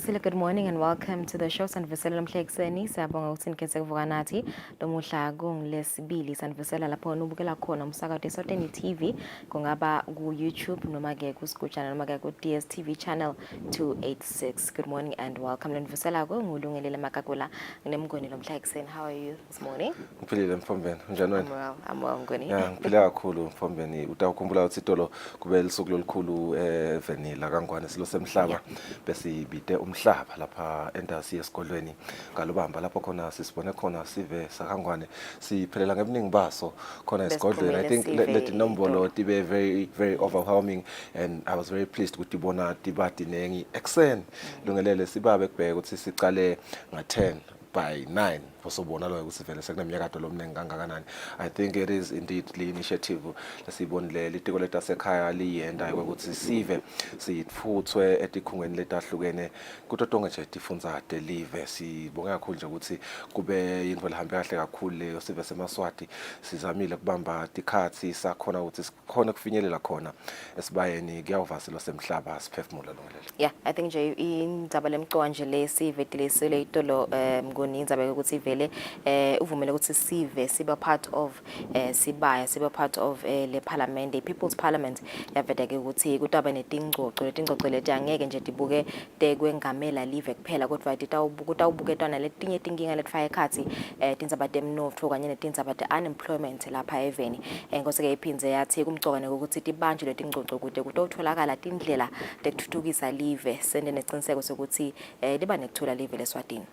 Kusile, good morning and welcome to the show. Sanvusela namhlekuseni siyabonga ukuthi nikhethe kuvuka nathi lomuhla kungilesibili sanvusela lapho nubukela khona umsakazo Eswatini TV kungaba ku YouTube noma ke ku Skuchana noma ke ku DSTV channel 286. Good morning and welcome lenvusela ko ngulungelele makakula nginemngoni lomhlekuseni. How are you this morning? Ngiphilile mfombeni, unjani wena? I'm well ngoni. Yeah, ngiphila kakhulu mfombeni. Utawukhumbula ukuthi itolo kube lisuku lolukhulu evenila kangwane silo semhlaba bese ibide umhlaba lapha endasi esikolweni ngalubamba lapho khona sisibone khona sive sakangwane siphelela ngebuningi baso khona esikolweni. I think let nombolo tibe very overwhelming, and I was very pleased ukuthi bona tibati nengi exen lungelele sibabe kubheka ukuthi sicale nga10 by 9 posobona lo ukuthi vele sekuneminyaka lomningi kangakanani. I think it is indeed the initiative lesibonile litiko letasekhaya liyenda ukuthi sive sifuthwe etikhungweni letahlukene kutotonke nje tifunza delive. Sibonga kakhulu nje ukuthi kube into lihambe kahle kakhulu leyo sive semaswati sizamile kubamba tikhathi sakhona ukuthi sikhona kufinyelela khona esibayeni kuyawuvasilo semhlaba siphefumula longelele. Yeah, I think nje indzaba lemqoka nje lesivetilesele itolo ngoni indzaba ukuthi vele uvumele ukuthi sive siba part of sibaya siba part of le parliament, the people's parliament. Yaveda ke ukuthi kutaba netingcoco leti angeke nje tibuke tekwengamela live kuphela kodwa kutawubuketwana letinye tinkinga letfaya ekhathi tindzaba temnotfo kanye netindzaba te-unemployment lapha eveni. Ngose ke iphindze yathi kumgcoka ukuthi tibanje letingcoco kude kutotholakala tindlela tekuthuthukisa live sende nesiqiniseko sokuthi liba nekuthola live leSwatini.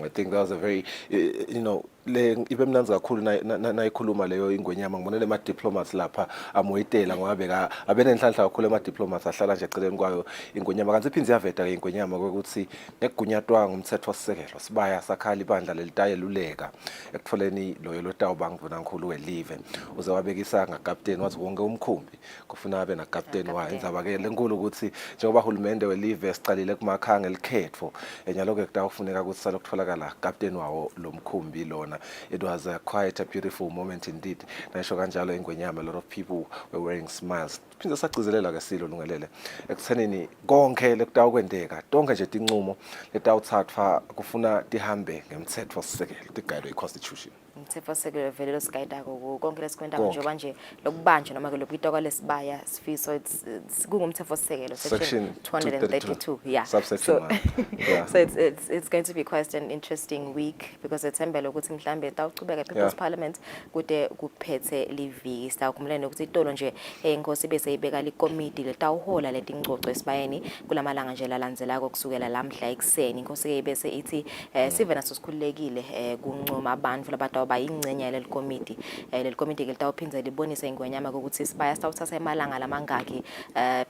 I think that was a very le ibe mnanzi kakhulu nayikhuluma leyo ingwenyama ngibonele ama diplomats lapha amoyitela ngoba abenenhlanhla kakhulu ama diplomats ahlala nje eceleni kwayo ingwenyama kanti iphindze yaveta ke ingwenyama ukuthi ngekugunyatwa ngumthetho wasisekelo sibaya sakhala ibandla lelitayeluleka ekutfoleni loyo lotawuba ngivuna ngikhulu welive uze wabekisa ngakapteni wathi wonke umkhumbi kufuna abe na captain wa indzaba ke lenkulu ukuthi njengoba uhulumende welive sicalile kumakhanga elikhetfo enyalo ke kutawufuneka ukuthi salokutholakala captain wawo lomkhumbi lona. It was quite a beautiful moment indeed. Nasho kanjalo ingwenyama, a lot of people were wearing smiles. Phindze sagcizelela ke silo lungelele ekuthenini konke lekutawukwendeka tonke nje tinqumo letawuthathwa kufuna tihambe ngemthetho sisekelo tigayelwe iconstitution. Umthetho sekelo vele losigayidako konke lesikwenda njengoba nje lokubanje noma ke lokuyitwa kwalesibaya sifiso kungumthetho sekelo section 232 yeah subsection 1 yeah. So it's going to be quite an interesting week because ethembele ukuthi mhlambe tawuchubeka people's parliament kude kuphethe liviki sitawukumlene ukuthi itolo nje inkosi bese ibeka likomiti letawuhola letingcoco esibayeni kulamalanga nje lalandzelako kusukela lamhla ekseni inkosi ke bese ithi sive naso sikhululekile kuncoma abantu labatawuba ingcenye lelikomiti lelikomiti ke litawuphindza libonise ingwenyama ukuthi isibaya sitawuthatha emalanga lamangaki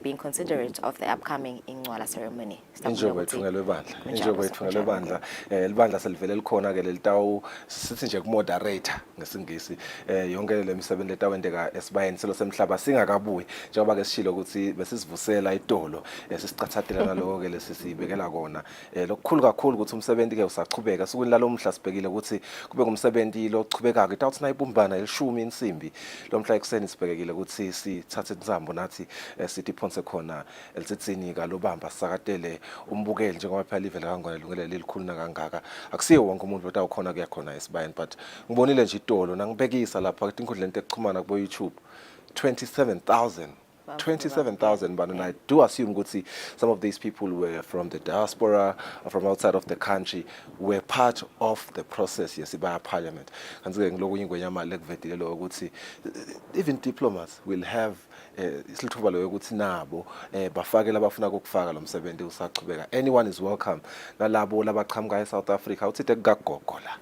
being considerate of the upcoming ingcwala ceremony. Injobo ethungelwe bandla libandla selivele likhona ke lelitawu sithi nje ku moderator ngesingisi yonke lemisebenzi letawendeka esibayeni selo semhlaba singakabuyi njengoba ke sishilo ukuthi besisivusela itolo sisicathathela naloko ke lesisibekela kona lokukhulu kakhulu ukuthi umsebenzi ke usachubeka sukwini lalomhla sibhekile ukuthi kube ngumsebenzi lochubeka ke tawuthi nayibumbana elishumi insimbi lomhla ekseni sibhekile ukuthi sithathe insambo nathi sithi phonse khona elisitsini kalobamba sakatele umbukeli njengoba phela live lakangwane lungele lelikhulu kangaka akusiyo wonke umuntu otawukhona kuyakhona esibayeni but ngibonile nje itolo nangibekisa lapha inkundleni ekuxhumana ku YouTube 27,000 but and I do assume ukuthi some of these people were from the diaspora or from outside of the country were part of the process yesibaya parliament kanti ke ngiloku ingwenyama lekuvedile lo ukuthi even diplomats will have isilithuba lo ukuthi nabo bafake labafuna ukufaka lo msebenzi usachubeka. Anyone is welcome nalabo labaqhamuka eSouth Africa uthi tekugagogo la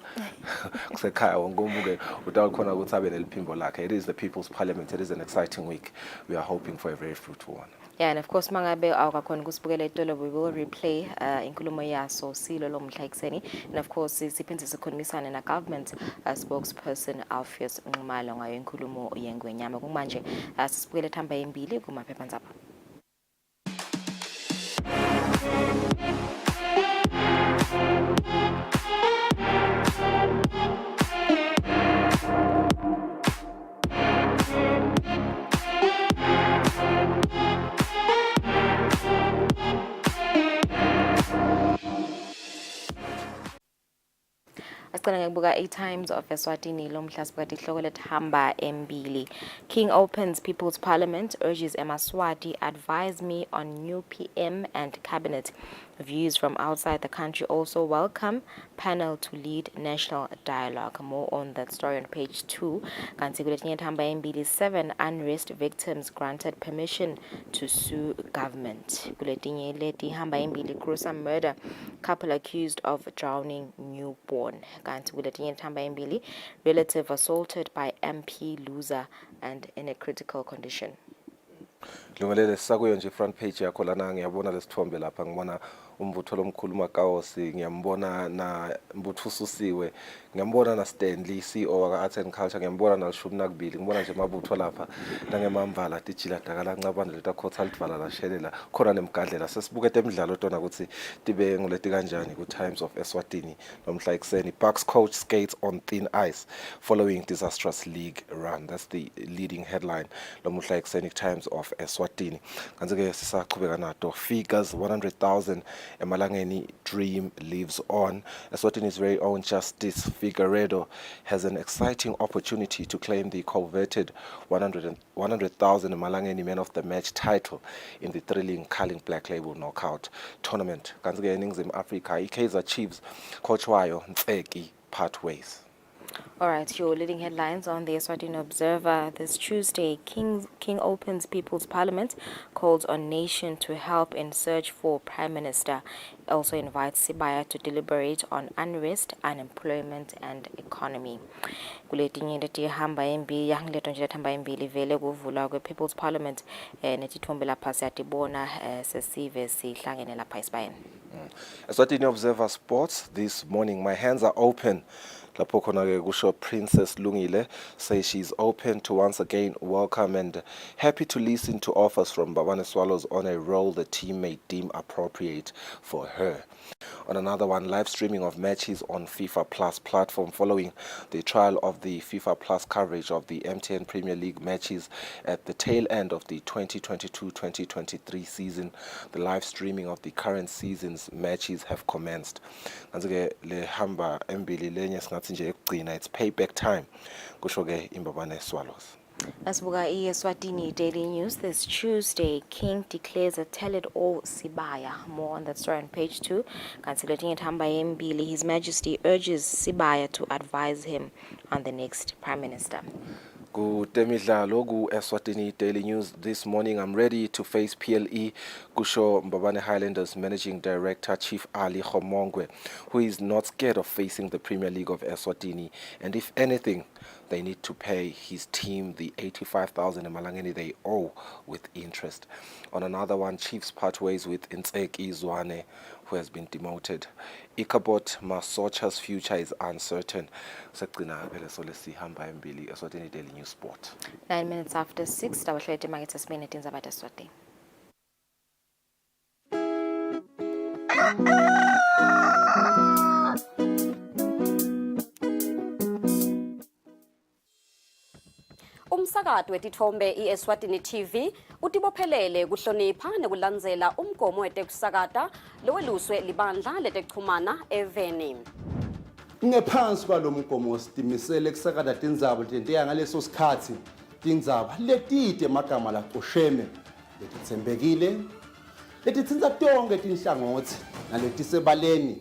kusekhaya wonke umuntu utawukhona ukuthi abe neliphimbo lakhe. It is the people's parliament. It is an exciting week. We are hoping for a very fruitful one. Yeah, and of course mangabe awukakhona ukusibukela itolo we will replay inkulumo yaso silo lomhla ekseni, and of course siphinde sikhulumisane na government spokesperson Alpheus Nxumalo ngayo inkulumo yengwenyama kumanje sisibukele thamba embili kumaphephandaba. Sicela ngekubuka i-Times of Eswatini lomhla sibukade ihloko lethi hamba embili. King opens People's Parliament, urges Eswatini advise me on new PM and cabinet. Views from outside the country also welcome panel to lead national dialogue. More on that story on page 2. Kanti kuletinye hamba embili, 7 unrest victims granted permission to sue government. Kuletinye leti hamba embili, gruesome murder, couple accused of drowning newborn. Kanti kuletinye hamba embili, relative assaulted by MP loser and in a critical condition. Lungelele sakuyo nje front page yakho lana ngiyabona lesithombe lapha ngibona umbutho lomkhulu Makaosi, ngiyambona na mbutho ususiwe, ngiyambona na Stanley CEO waka Arts and Culture, ngiyambona na Lishumi nakubili, ngibona nje mabutho lapha nangemamvala tijila dakala ncabana leta khotha livala la shelela khona nemgadlela. Sesibukete emidlalo tona ukuthi tibe ngoleti kanjani ku Times of Eswatini nomhla ekseni. Bucks coach skates on thin ice following disastrous league run. That's the leading headline lomhla ekseni Times of Eswatini. Kanti ke sisaqhubeka nato figures 100,000 emalangeni dream lives on. Eswatini's very own Justice Figueredo has an exciting opportunity to claim the coveted 100,000 emalangeni man of the match title in the thrilling Carling Black Label Knockout tournament. Kanti ke eNingizimu Afrika iKaizer Chiefs coach wayo Ntseki part ways. All right, your leading headlines on the Eswatini Observer this Tuesday. King opens People's Parliament, calls on nation to help in search for Prime Minister. Also invites Sibaya to deliberate on unrest, unemployment and economy. Kuletinye leti hamba embili, yangileto nje hamba embili vele kuvula kwe People's Parliament netithombe lapha siyatibona sesive sihlangene lapha esibayeni. Eswatini Observer Sports this morning. My hands are open. Lapho khona ke kusho Princess Lungile says she's open to once again welcome and happy to listen to offers from Babane Swallows on a role the team may deem appropriate for her. On another one, live streaming of matches on FIFA Plus platform following the trial of the FIFA Plus coverage of the MTN Premier League matches at the tail end of the 2022-2023 season. The live streaming of the current season's matches have commenced. Kanti-ke le hamba embili lenye singathi nje ekugcina, it's payback time kusho ke imbabane Swallows. Nasibuka iEswatini Daily News this Tuesday. King declares a tell-it-all Sibaya. More on that story on page 2. Kanti hamba embili, His Majesty urges Sibaya to advise him on the next Prime Minister. Kutemidlalo ku Eswatini Daily News this morning. I'm ready to face PLE, kusho Mbabane Highlanders Managing Director Chief Ali Khomongwe, who is not scared of facing the Premier League of Eswatini, and if anything, they need to pay his team the 85,000 emalangeni they owe with interest. On another one, Chiefs part ways with Ntseki Zwane, who has been demoted. Ikabot Masocha's future is uncertain. Sekugcina phela so lesihamba embili Eswatini Daily News Sport. 9 minutes after 6, dabahlete market sesibene tindzaba taSwatini. Umsakazo wetithombe iEswatini TV utibophelele kuhlonipha nekulandzela umgomo wetekusakata loweluswe libandla letekuchumana eVeni. Ngephansi kwalomgomo sitimisele kusakata tindzaba tenteya ngaleso sikhatsi tindzaba letide magama lacosheme letitsembekile letitsinza tonke tinhlangothi naletisebaleni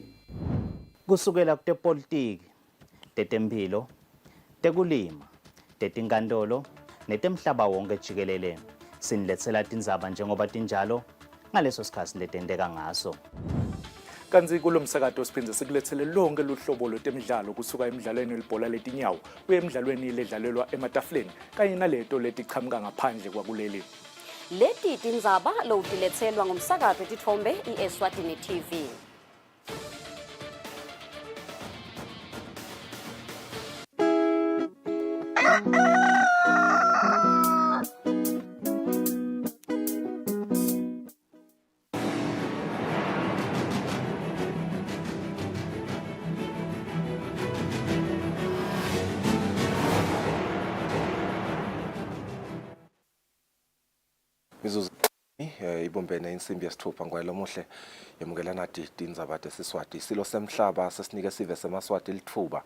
kusukela kutepolitiki, tetemphilo, tekulima, tetinkantolo netemhlaba wonke jikelele. Siniletsela tindzaba njengoba tinjalo ngaleso sikhatsi letenteka ngaso. Kanzi kulomsakato siphindze sikulethele lonke luhlobo lwetemidlalo kusuka emidlalweni welibhola letinyawo kuye emidlalweni ledlalelwa ematafuleni kanye naleto letichamuka ngaphandle kwakuleli. Leti tindzaba lowutiletselwa ngumsakazo wetithombe iEswatini TV. Mizuzu Ibumbene insimbi yesithupha ngwayelo muhle yemukelana didi indzaba desiswati isilo semhlaba sesinike sive semaswati lithuba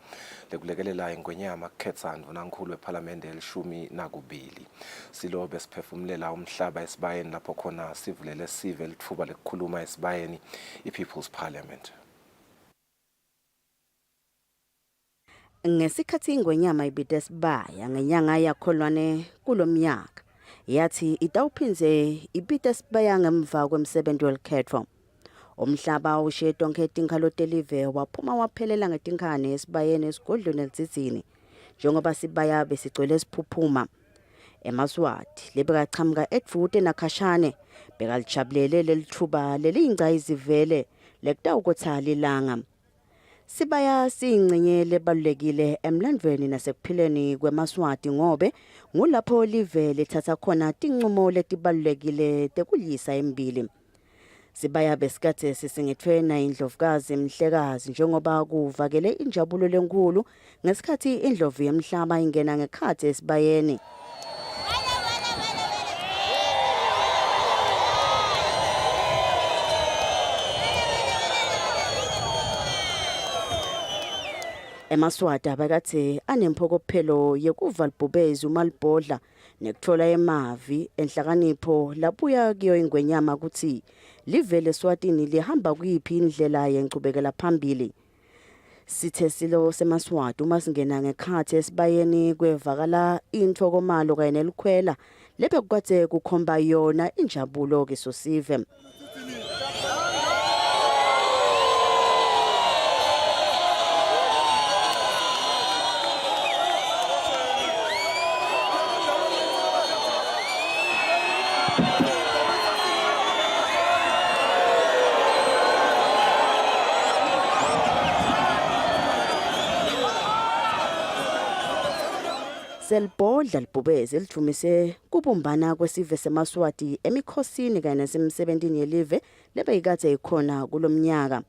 lekulekelela ingwenyama kukhetsa ndvunankhulu wephalamende elishumi nakubili silo besiphefumulela umhlaba esibayeni lapho khona sivulele sive lithuba lekukhuluma esibayeni i-People's Parliament. Ngesikhathi ingwenyama ibide sibaya ngenyanga yakholwane kulomnyaka yathi itawuphinze ibide sibaya ngemva kwemsebenzi welikhetho umhlaba ushiye tonke itinkhalo telive waphuma waphelela ngetinkane esibayeni esigodlweni elitsitsini njengoba sibaya besigcwele siphuphuma emaswati lebekachamuka edvute nakhashane bekalijabulele lelithuba leliyingcayizi vele lekutawukotsa lilanga sibaya siyingcenye lebalulekile emlandweni nasekuphileni kwemaswati ngobe ngulapho live lithatha khona tinqumo letibalulekile tekulisa embili sibaya besikathe sisingethwe na indlovukazi mhlekazi njengoba kuvakele injabulo lenkulu ngesikhathi indlovu yemhlaba ingena ngekhathi esibayeni emaswati abakathe anemphokophelelo yekuva libhubezi uma libhodla nekuthola emavi enhlakanipho labuya kuyo ingwenyama ukuthi livele Eswatini lihamba kuyiphi indlela yencubekela phambili sithe silo semaswati uma singena ngekhathi esibayeni kwevakala inthokomalo kanye nelikhwela lebekukade kukhomba yona injabulo kesosive Selbhodla libhubezi lijumise kubumbana kwesive semaswati emikhosini kanye nasemsebentini yelive lebeyikade ikhona kulomnyaka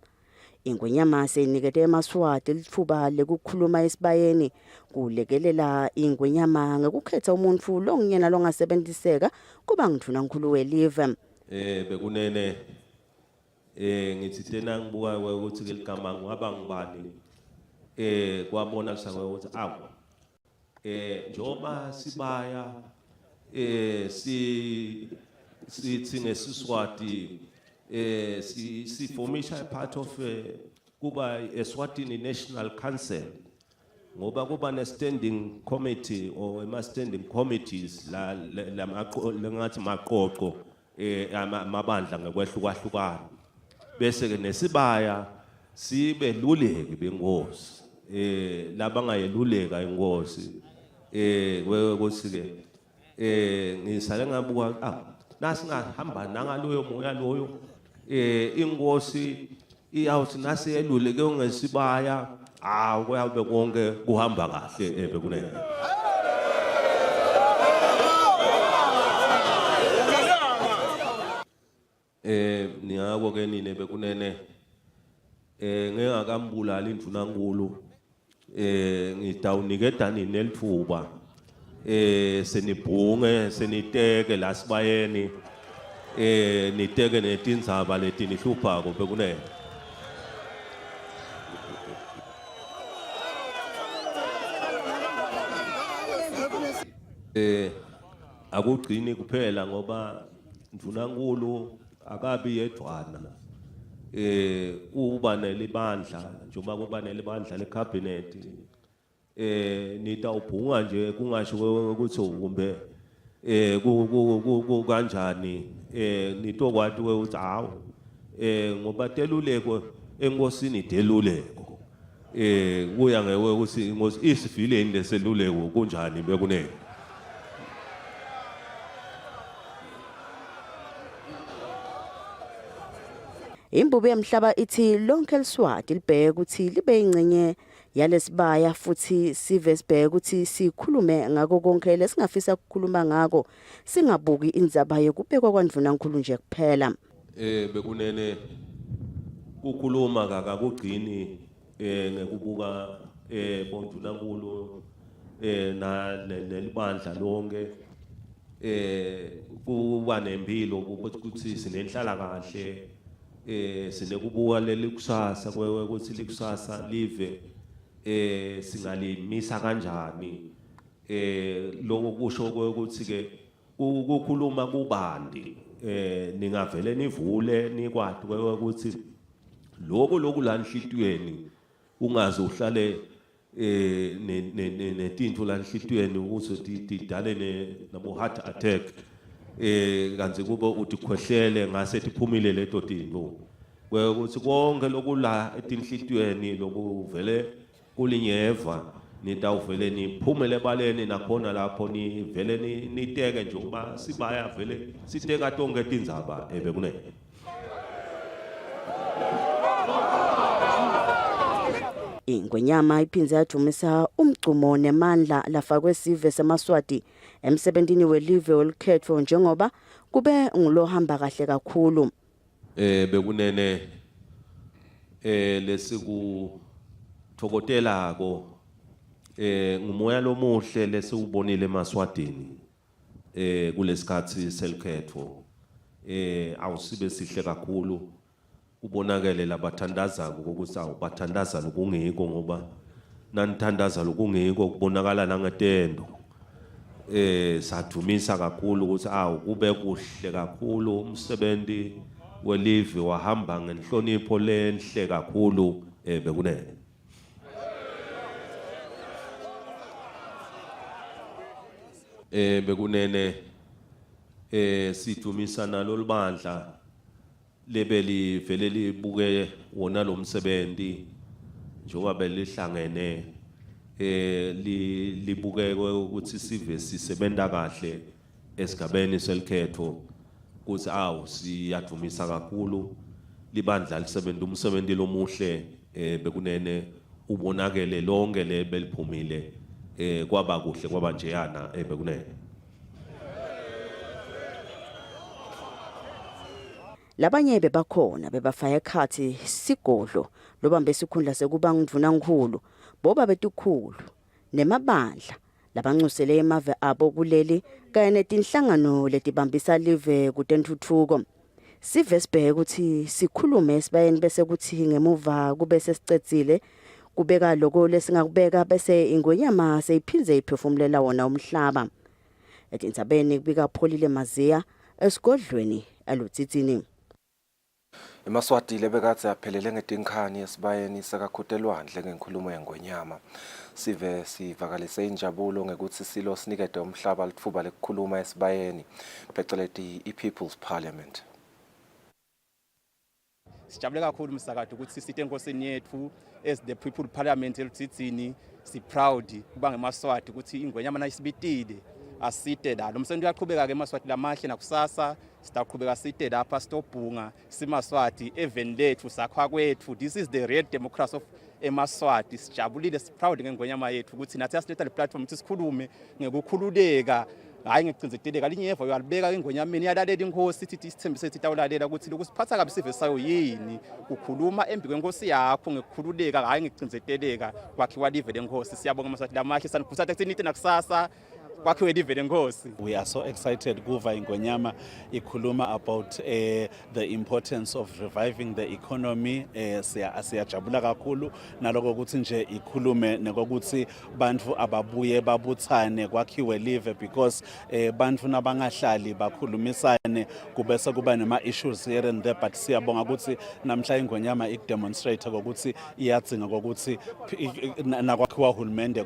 ingwenyama seyinikete emaswati lithuba lekukhuluma esibayeni kulekelela ingwenyama ngekukhetha umuntu longiyena longasebenziseka kuba ngidvunankhulu welive bekunene ngithi tena ngibuka ukuthi ke ligama ngaba ngibani kwabona sangwe ukuthi awu njoba sibaya sithi ngesiswati si formisha part of kuba Eswatini National Council ngoba kuba ne standing committee or ama standing committees la ngathi maqoqo amabandla ngekwehlukana bese ke nesibaya sibe luleki bengosi labangayeluleka ingosi kwekuthi ke ngisale ngabuka nasingahamba nangaloyo moya loyo ingosi iyawuthi nasiyeluleke ngesibaya kuyabe konke kuhamba kahle bekunene niyako ke nine bekunene ngengakambulala indvunankulu ngidawunikeda nini elithuba senibhunge seniteke la sibayeni niteke netindzaba letinihluphako bekunene akugcini kuphela ngoba ndvunankulu akabi yedwana kuba nelibandla njengoba kuba nelibandla lecabinet nitawubhunga nje kungasho ukuthi kumbe kanjani nitokwati ukuthi hawo ngoba teluleko enkosini deluleko kuya ngewe ukuthi inkosi isivileni leseluleko kunjani bekunene Imbubu yemhlaba ithi lonke eliswati libheke ukuthi libe ingcenye yalesibaya futhi sive sibheke ukuthi sikhulume ngako konke lesingafisa ukukhuluma ngako singabuki indzaba yokubekwa kwandvunankulu nje kuphela bekunene ukukhuluma kakugcini ngekubuka bondvunankulu na nelibandla lonke kuba nempilo ukuthi sinenhlala kahle sinekubuka leli kusasa ukuthi likusasa live singalimisa kanjani lokho kusho ukuthi ke ukukhuluma kubandi ningavele nivule nikwadi ukuthi lokho la enhlitiyweni ungaze uhlale netinto la enhlitiyweni ukuthi tidale nabo heart attack kanti kube uthi khwehlele ngase tiphumile leto tinto ukuthi konke lokula etinhlitiyweni lokuvele kulinyeva nitawuvele niphumele ebaleni nakhona lapho nivele niteke nje uba sibaya vele siteka tonke tindzaba bekunene. Ingwenyama iphinze yadumisa umgcumo nemandla lafakwe sive seMaswati emsebentini welive olukhetho njengoba kube ngulohamba kahle kakhulu. Bekunene lesiku thokotelako ngumoya lomuhle lesiubonile eMaswatini kulesikhathi selukhetho awusibe sihle kakhulu ubonakele labathandaza ukuthi awubathandaza lokungiko ngoba nanithandaza lokungiko kubonakala nangetendo sadumisa kakhulu ukuthi kube kuhle kakhulu umsebenzi welive wahamba ngenhlonipho lenhle kakhulu bekunene. Bekunene sidumisa nalo libandla lebeli vele libuke wona lo msebenzi njengoba belihlangene libuke ukuthi sive sisebenta kahle esigabeni selukhetho ukuthi siyadumisa kakhulu libandla lisebenza umsebenzi lomuhle bekunene ubonakele lonke lebeliphumile kwaba kuhle kwaba njeyana bekunene. Labanye bebakhona bebafaya ekhathi sigodlo lobambe isikhundla sekuba ngidvuna ngikhulu boba betukhulu nemabandla labancusele emave abo kuleli kanye netinhlangano letibambisa live kutentuthuko. Sive sibheke ukuthi sikhulume esibayeni bese kuthi ngemuva kube sesicedzile kubeka lokho lesingakubeka bese ingwenyama seyiphindze iphefumulela wona umhlaba. Etindzabeni kubika Pholile Maziya esigodlweni alutsitsini. eMaswati lebekathe aphelele ngetinkhani esibayeni sakakhutelwandle ngenkulumo yengwenyama sive sivakalise injabulo ngekuthi silo sinikede umhlaba litfuba lekukhuluma esibayeni phecelezi iPeople's Parliament. Sijabule kakhulu msakade ukuthi sisite enkosini yethu as the People Parliament elutsitsini si proud kuba ngeMaswati ukuthi ingwenyama nayisibitile asite la lo msebenzi uyaqhubeka ke eMaswati lamahle nakusasa sitaqhubeka site lapha sitobhunga siMaswati even lethu sakhwa kwethu. This is the real democracy of eMaswati. Sijabulile si proud ngengwenyama yethu ukuthi nathi asiletha le platform ukuthi sikhulume ngekukhululeka hayi ngecinzeleka linyeva uyalibeka ingwenyameni yalalela inkosi sithi sithembise sithi tawulalela ukuthi lokusiphatha kabi sive sayo yini ukukhuluma embi kwenkosi yakho ngekukhululeka hayi ngecinzeleka kwakhiwa live lenkosi. Siyabonga eMaswati lamahle sanikhuthaza ukuthi nakusasa. We are so excited kuva ingwenyama ikhuluma about the importance of reviving the economy. Siyajabula kakhulu naloko ukuthi nje ikhulume nekokuthi bantu ababuye babuthane kwakhiwe live because bantu nabangahlali bakhulumisane kubese kuba nema issues here and there, but siyabonga ukuthi namhla ingwenyama ikdemonstrate ukuthi iyadzinga ukuthi nakwakhiwa uhulumende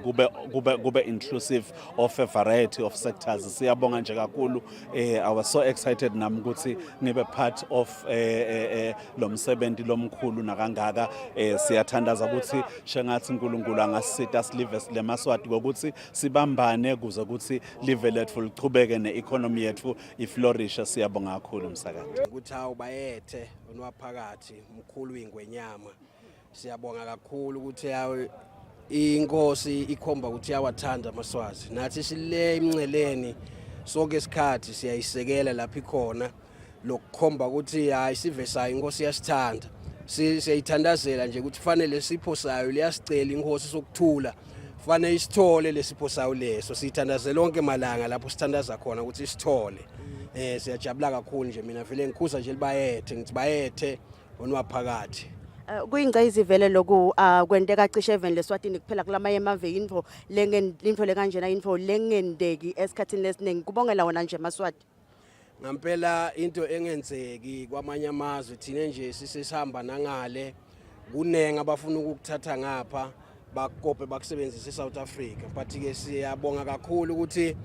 kube inclusive of a variety of sectors. Siyabonga nje kakhulu. I was so excited nami ukuthi ngibe part of lo msebenzi lomkhulu nakangaka. Siyathandaza ukuthi shengathi uNkulunkulu angasita silive leMaswati ukuthi sibambane kuze ukuthi live lethu lichubeke neeconomy yethu iflourish. Siyabonga kakhulu msakade ukuthi awubayethe onwaphakathi umkhulu ingwenyama. Siyabonga kakhulu ukuthi inkosi ikhomba ukuthi yawathanda amaswazi nathi sile imnceleni sonke isikhathi siyayisekela lapha ikhona lokukhomba ukuthi hayi sive sayo inkosi yasithanda siyayithandazela nje ukuthi fanele sipho sayo liyasicela inkosi sokuthula fanele isithole lesipho sawo leso sithandaze lonke malanga lapho sithandaza khona ukuthi sithole siyajabula kakhulu nje mina vele ngikhuza nje libayethe ngithi bayethe onwaphakathi. Kuyingcayizi vele loku kwenteka cishe even leSwatini kuphela kulamaye emave info lekanjena info lengendeki esikhathini lesiningi kubongela wona nje Maswati. Ngampela into engenzeki kwamanye amazwe thina nje sisihamba nangale kunenga abafuna ukuthatha ngapha bakope bakusebenzisa eSouth Africa but ke siyabonga kakhulu ukuthi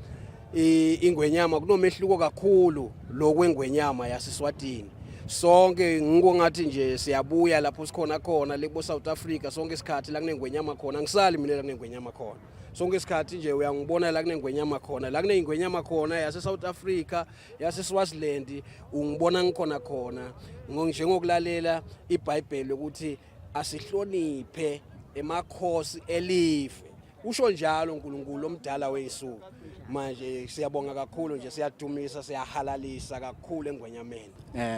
ingwenyama kunomehluko kakhulu lokwengwenyama yaseSwatini. Sonke ngathi nje siyabuya lapho sikhona khona lebo South Africa sonke isikhathi la kunengwenyama khona ngisali mina la kunengwenyama khona. Sonke isikhathi nje uyangibona la kunengwenyama khona la kunengwenyama khona yase South Africa yase Swaziland ungibona ngikhona khona njengokulalela iBhayibheli ukuthi asihloniphe emakhosi elive. Usho njalo uNkulunkulu omdala weyisuku. Manje siyabonga kakhulu nje siyadumisa siyahalalisa kakhulu engwenyameni.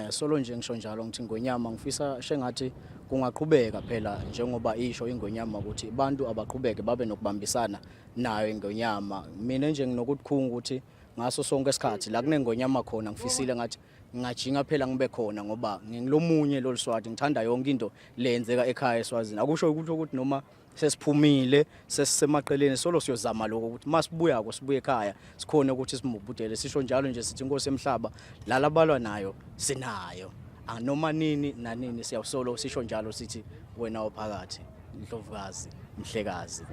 Solo nje ngisho njalo ngithi ingwenyama ngifisa shengathi kungaqhubeka phela njengoba isho ingwenyama ukuthi abantu abaqhubeke babe nokubambisana nayo ingwenyama. Mina nje nginokuthunga ukuthi ngaso sonke isikhathi la kunengwenyama khona ngifisile ngathi ngajinga phela ngibe khona ngoba ngingilomunye loLswati ngithanda yonke into lenzeka ekhaya eSwazini. Akusho ukuthi noma sesiphumile sesisemaqeleni solo siyozama lokho ukuthi masibuya sibuye ekhaya sikhona ukuthi simubudele sisho njalo nje sithi inkosi emhlaba lalabalwa nayo sinayo anoma nini nanini siyawusolo sisho njalo sithi wena ophakathi Ndlovukazi Mhlekazi.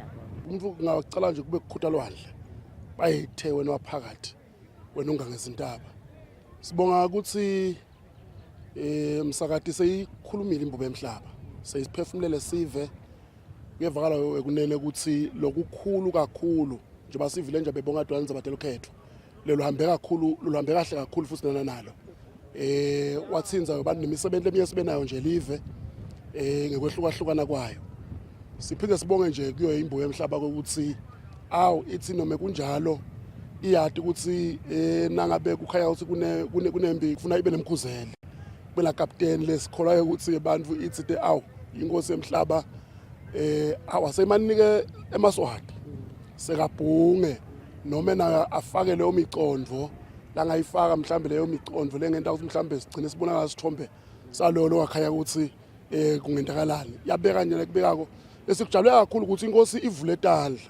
Umuntu ngacala nje kube kukhutha lwandle bayithe wena waphakathi wena ungangezintaba. Sibonga ukuthi umsakati seyikhulumile imbubo emhlaba sesiphefumulele sive kuyevakala ekunene ukuthi lokukhulu kakhulu njengoba sivile nje bebonga dwanza batelo khetho lelo hambe kakhulu luhambe kahle kakhulu futhi nalo wathinza abantu nemisebenzi emiye sibenayo nje live ngekwehlukana kwayo. Siphinde sibonge nje kuyo imbubo emhlaba ukuthi ithi noma kunjalo iyadi ukuthi nangabe kukhaya ukuthi kunembi kufuna ibe nemkhuzeli bela captain lesikholwayo ukuthi abantu ithi inkosi emhlaba awasemanike emaswati sekabhunge noma nayo afake leyo micondvo langayifaka mhlambe leyo micondvo lengenta ukuthi mhlambe sigcine sibona ngasithombe salolo wakhaya ukuthi kungendakalani yabeka nje kubekako esikujabule kakhulu ukuthi inkosi ivule etandla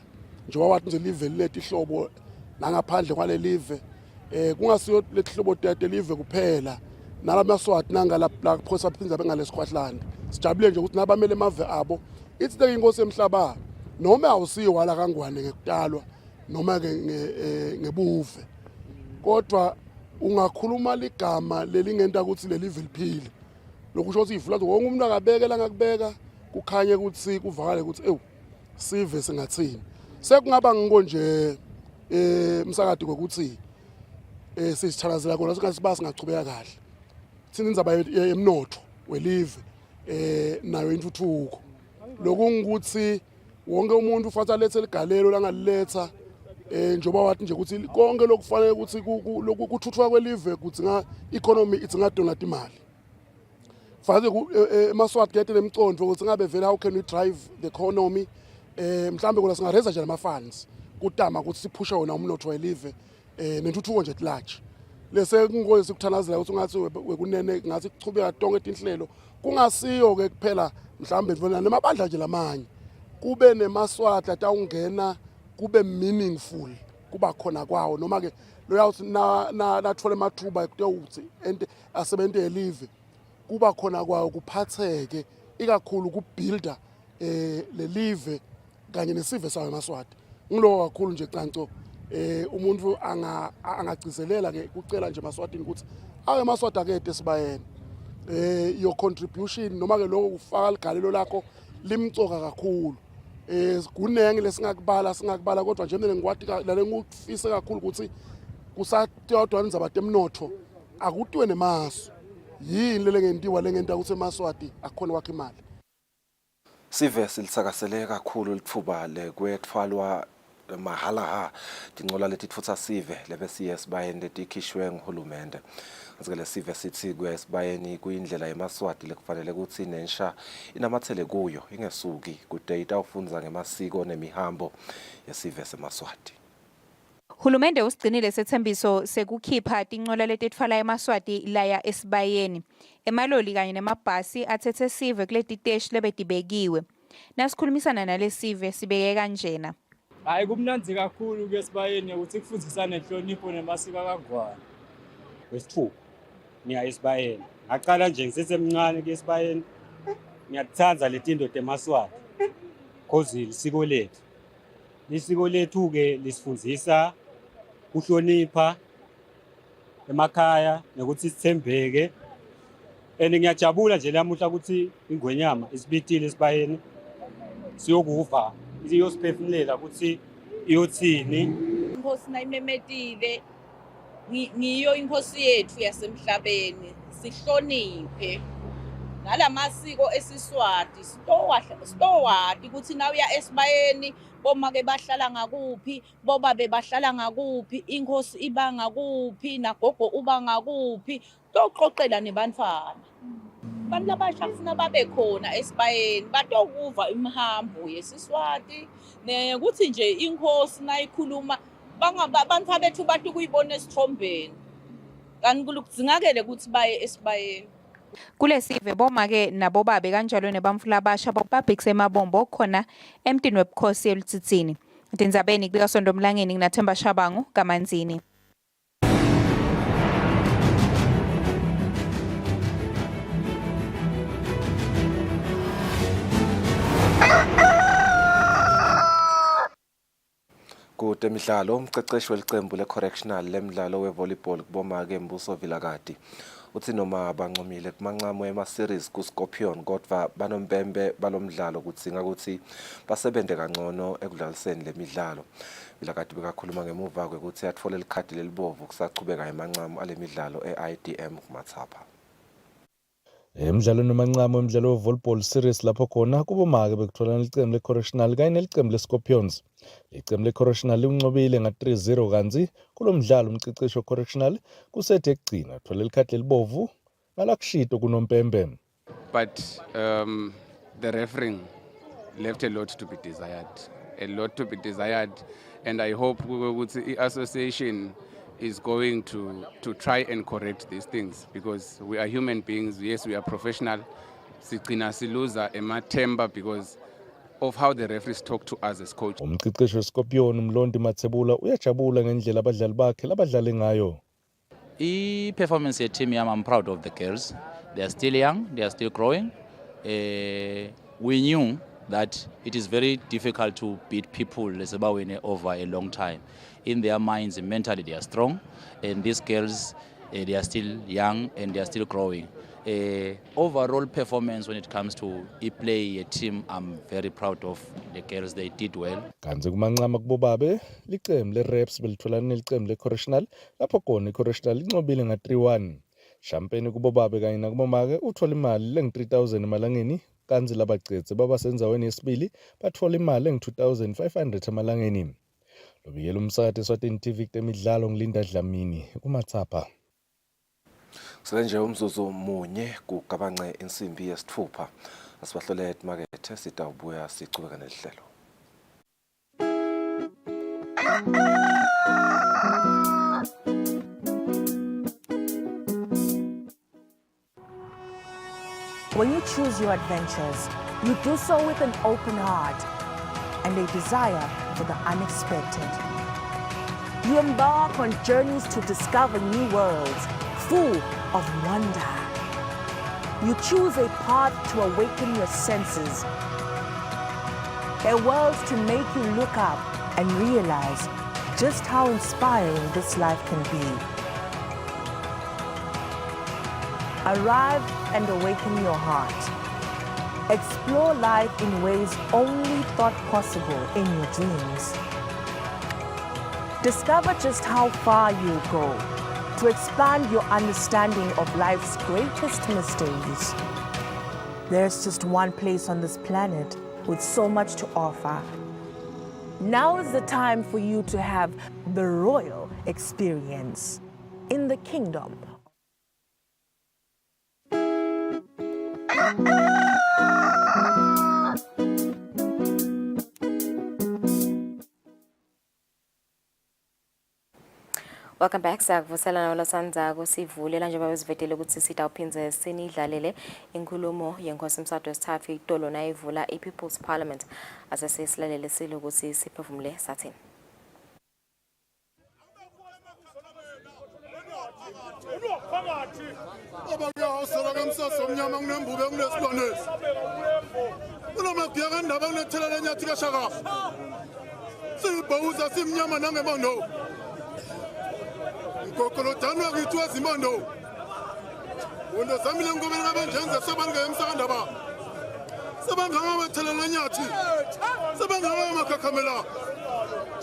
njengoba wathi nje live lilethe ihlobo nangaphandle kwale live kungasiyo lehlobo tete live kuphela nalamaswati nangalapha kuphosa phinza bengalesikhwahlande. Sijabule nje ukuthi nabamele emave abo ithi inkosi emhlaba noma awusiyo wala kangwane ngekudalwa noma ngebuve kodwa ungakhuluma ligama lelingenta ukuthi lelive liphile lokusho ukuthi ivula wonke umuntu akabeke la ngakubeka kukhanye ukuthi kuvakale ukuthi sive singathini sekungaba ngiko nje umsakadi ukuthi sisithalazela kona sikasiba singachubeka kahle thina indzaba yemnotho welive nayo intuthuko lokungikuthi wonke umuntu ufanele alethe ligalelo langaliletha njengoba wathi nje ukuthi konke lokufanele ukuthi kuthuthuka kwelive kudzinga economy idzinga donate imali fanele emaswati kuyete lemicondvo ukuthi ngabe vele how can we drive the economy mhlambe kona singareza nje ama funds kutama ukuthi siphusha wona umnotho welive nentuthuko nje large lese kungozi ukuthanazela ukuthi ungathi wekunene ngathi kuchubeka tonke inhlelo kungasiyo ke kuphela mhlambe mfana nemabandla nje lamanye kube nemaswati atawungena kube meaningful kuba khona kwawo noma ke loyawuthi nathole amathuba ukuthi ente asebenze elive kuba khona kwawo kuphatheke ikakhulu kubuilder lelive kanye nesive sayo emaswati ngilo kakhulu nje canco umuntu angagcizelela ke kucela nje emaswatini ukuthi emaswati akede sibayena your contribution noma ke lokho kufaka ligalelo lakho limcoka kakhulu kunenge lesingakubala kodwa nje mina ngiwathi lale ngufisa kakhulu ukuthi kusatodwa indzaba temnotho akutiwe nemaso yini lengentiwa lengenta ukuthi emaswati akukhona wakhe imali. Sive silisakasele kakhulu lithuba lekwethwalwa mahala ha tinqola leti tfutsa sive lebe siye sibayeni letikhishwe nguhulumende. Ngizike lesive sithi kuye sibayeni kuyindlela yemaswati lekufanele ukuthi nensha inamathele kuyo ingesuki kude itawufunza ngemasiko nemihambo yesive semaswati. Hulumende usigcinile sethembiso sekukhipha tinqola letitfala emaswati laya esibayeni. Emaloli kanye nemabhasi athethe sive kuletiteshi lebetibekiwe. Nasikhulumisana nalesive sibeke kanjena. Hayi kumnanzi kakhulu ke esibayeni ukuthi kufundisane inhlonipho nemasiko akagwana. Wesithupa niya esibayeni. Ngaqala nje ngisesemncane ke esibayeni. Ngiyathanza letindoda emaswati. Kozile isiko lethu. Isiko lethu ke lisifundisa kuhlonipha emakhaya nokuthi sithembeke. Ngiyajabula nje lamuhla ukuthi ingwenyama isibitile esibayeni siyokuva iyosiphefumulela ukuthi iyothini. Inkosi nayimemetile ngiyo inkosi yethu yasemhlabeni, sihloniphe nalamasiko esiswati sitowati ukuthi nawuya esibayeni bomake bahlala ngakuphi, bobabe bahlala ngakuphi, inkosi iba ngakuphi, nagogo uba ngakuphi, toqoqela nebantfana. Abantu labasha kufuna babe khona esibayeni batokuva imihambo yesiswati nekuthi nje inkosi nayikhuluma abantu bethu bathi kuyibona esithombeni kanti kudzingakele ukuthi baye esibayeni. Kulesive bomake nabobabe kanjalo nebamfula abasha babhekise emabombo khona emntini webukhosi elutsitsini. Tindzabeni kubika Sondomlangeni nginathemba Shabangu kaManzini. Kutemidlalo umceceshi welicembu le-correctional lemidlalo we-volleyball kubomake Mbuso Vilakati uthi noma banqomile kumancamo ema-series ku-Scorpion kodwa banompembe balomdlalo kudzinga ukuthi basebente kangcono ekudlaliseni lemidlalo. Vilakati bekakhuluma ngemuva kwekuthi atfole likhadi lelibovu kusachubeka emancamo alemidlalo e-IDM kumathapha. Emidlalweni emancamo emidlalo we-volleyball series lapho khona kubomake bekutholana licembu le-correctional kanye nelicembu le-Scorpions. Icembu le-correctional lincobile nga-3-0 kanzi kulomdlalo umceceshi we-correctional kusethe ekugcina thola likhadi lelibovu ngalakushito kunompembe. But the refereeing left a lot to be desired, and I hope the association is going to try and correct these things because we are human beings. Yes, we are professional. Sigcina siluza emathemba because of how the referees talk to us as coaches. Umceceshi weScorpion uMlondi Mathebula uyajabula ngendlela abadlali bakhe labadlale ngayo. I-performance ye-team yami, I'm proud of the girls. They are still young, they are still growing. We knew that it is very difficult to beat people over a long time. In their minds and mentally they are strong, and these girls they are still young and they are still growing. Overall performance when it comes to play a team, I'm very proud of the girls. They did well. Kanzi kumancama kubobabe licembu le-Reps belitholana nelicembu le-correctional lapho khona i-correctional lincobile nga-3-1. Champagne kubobabe kanye nakubomake uthola imali lengu-3,000 emalangeni kanzi labacetse babasenzaweni yesibili bathola imali engu-2,500 emalangeni. Lobiyela umsakathi Eswatini TV kutemidlalo ngilinda Dlamini kumathapha. Senje umzuzu munye kugabance insimbi yesithupha asibahlole emakethe sitawubuya sichubeka nelihlelo. When you choose your adventures, you do so with an open heart and a desire for the unexpected. You embark on journeys to discover new worlds full of wonder. You choose a path to awaken your senses, a world to make you look up and realize just how inspiring this life can be. Arrive and awaken your heart. Explore life in ways only thought possible in your dreams. Discover just how far you'll go to expand your understanding of life's greatest mysteries. There's just one place on this planet with so much to offer. Now is the time for you to have the royal experience in the kingdom. Welcome back. Sakuvuselana noLosandzako sivulela njengoba besivetele ukuthi sitawuphinze sinidlalele inkulumo yenkosi Mswati wesithathu itolo nayivula iPeople's Parliament asesisilalele silo ukuthi siphefumule sathini. Baba kuyawusala kamsasa omnyama kunembuke kunesilwane. Unamagiyaka ndaba kunethelela enyathi kaShaka. Sibawuza simnyama nangemondo. Ngokolo danwa kithi wezimondo. Undo zamile ngobeni ngabenjenze sebange emsakandaba. Sebangama bethelela enyathi. Sebangama makakhamela.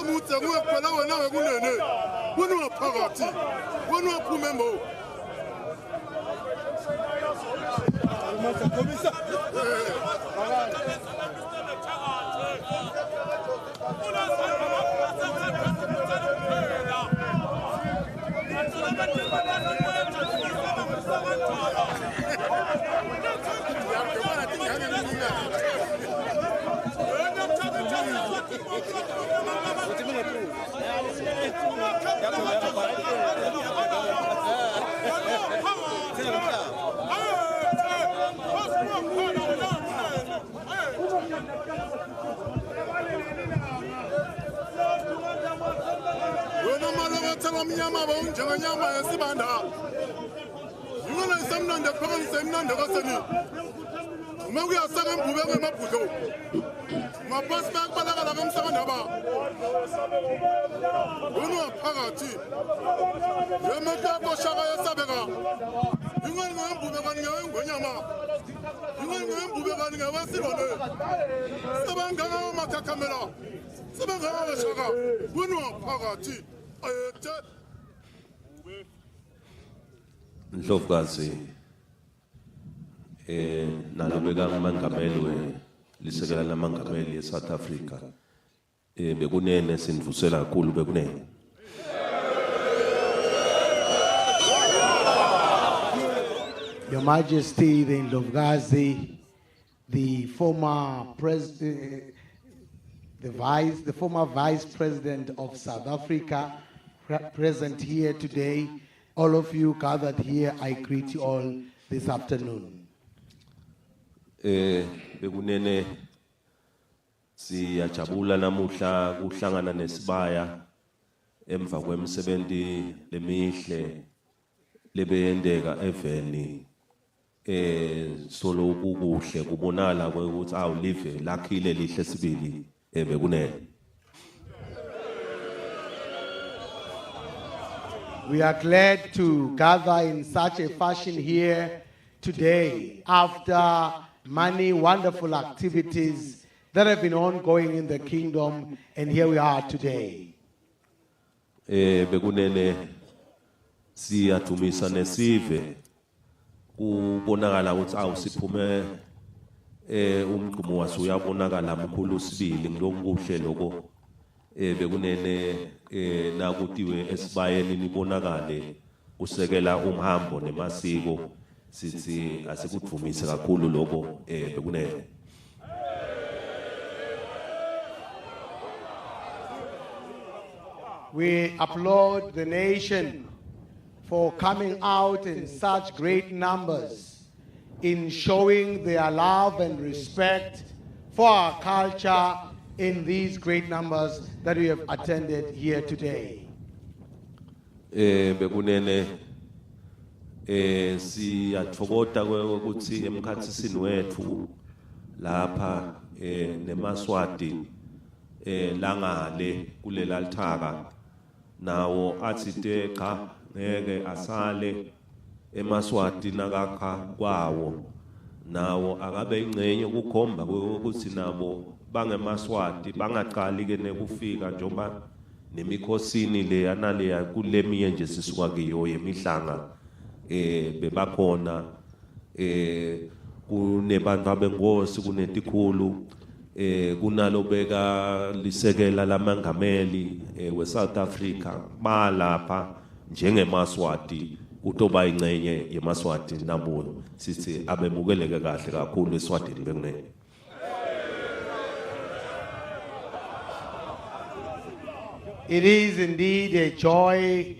Umutse nguwe kuphela wena wekunene. Wena waphakathi. Wena waphume mbo. Mnyama ba unjenga nyama yesibanda yingona isemnande phakathi semnande kaseni uma kuyasaka embube ngemabhudo mapasi bakubalakala kamsakandaba wona phakathi yemekako Shaka yesabeka yingona ngembube kani ngengonyama yingona ngembube kani ngewesilwane sebanganga makakhamela sebanganga Shaka wona phakathi Ndlovukazi nalobeka ngamangameli lisekela lamangameli eSouth Africa bekunene sinivusela kakhulu bekunene Your Majesty the Ndlovukazi, the former president the former Vice President of South Africa, present here today. All of you gathered here, I greet you all this afternoon. Bekunene siyajabula namuhla kuhlangana nesibaya emva kwemisebenzi lemihle lebeyendeka eveni solo ukukuhle kubonala ukuthi awulive lakhile lihle sibili bekunene. We are glad to gather in such a fashion here today after many wonderful activities that have been ongoing in the kingdom, and here we are today. Bekunene siyathumisa nesive kubonakala ukuthi awusiphume umgqumo wasuyabonakala mkhulu sibili ngilokuhle lokho bekunene nakutiwe esibayeni nibonakale usekela umhambo nemasiko sithi asikuthumise kakhulu lokho bekunene. We applaud the nation for coming out in such great numbers in showing their love and respect for our culture in these great numbers that we have attended here today. Bekunene siyathokoza ukuthi emkhathisini wethu lapha nemaswati langale kulela lithaka nawo athi cha ngeke asale emaswati nakakha kwawo nawo akabe ingcenye ukukhomba ukuthi nabo bangemaswati bangaqali ke nekufika njengoba nemikhosini le yanale kulemiye nje sisuka kiyo yemihlanga bebakhona kunebantu abengosi kunetikhulu kunalo beka lisekela lamangameli we South Africa balapha njengeMaswati utoba ingcenye yeMaswati nabo sithi abemukeleke kahle kakhulu eSwatini bekune. It is indeed a joy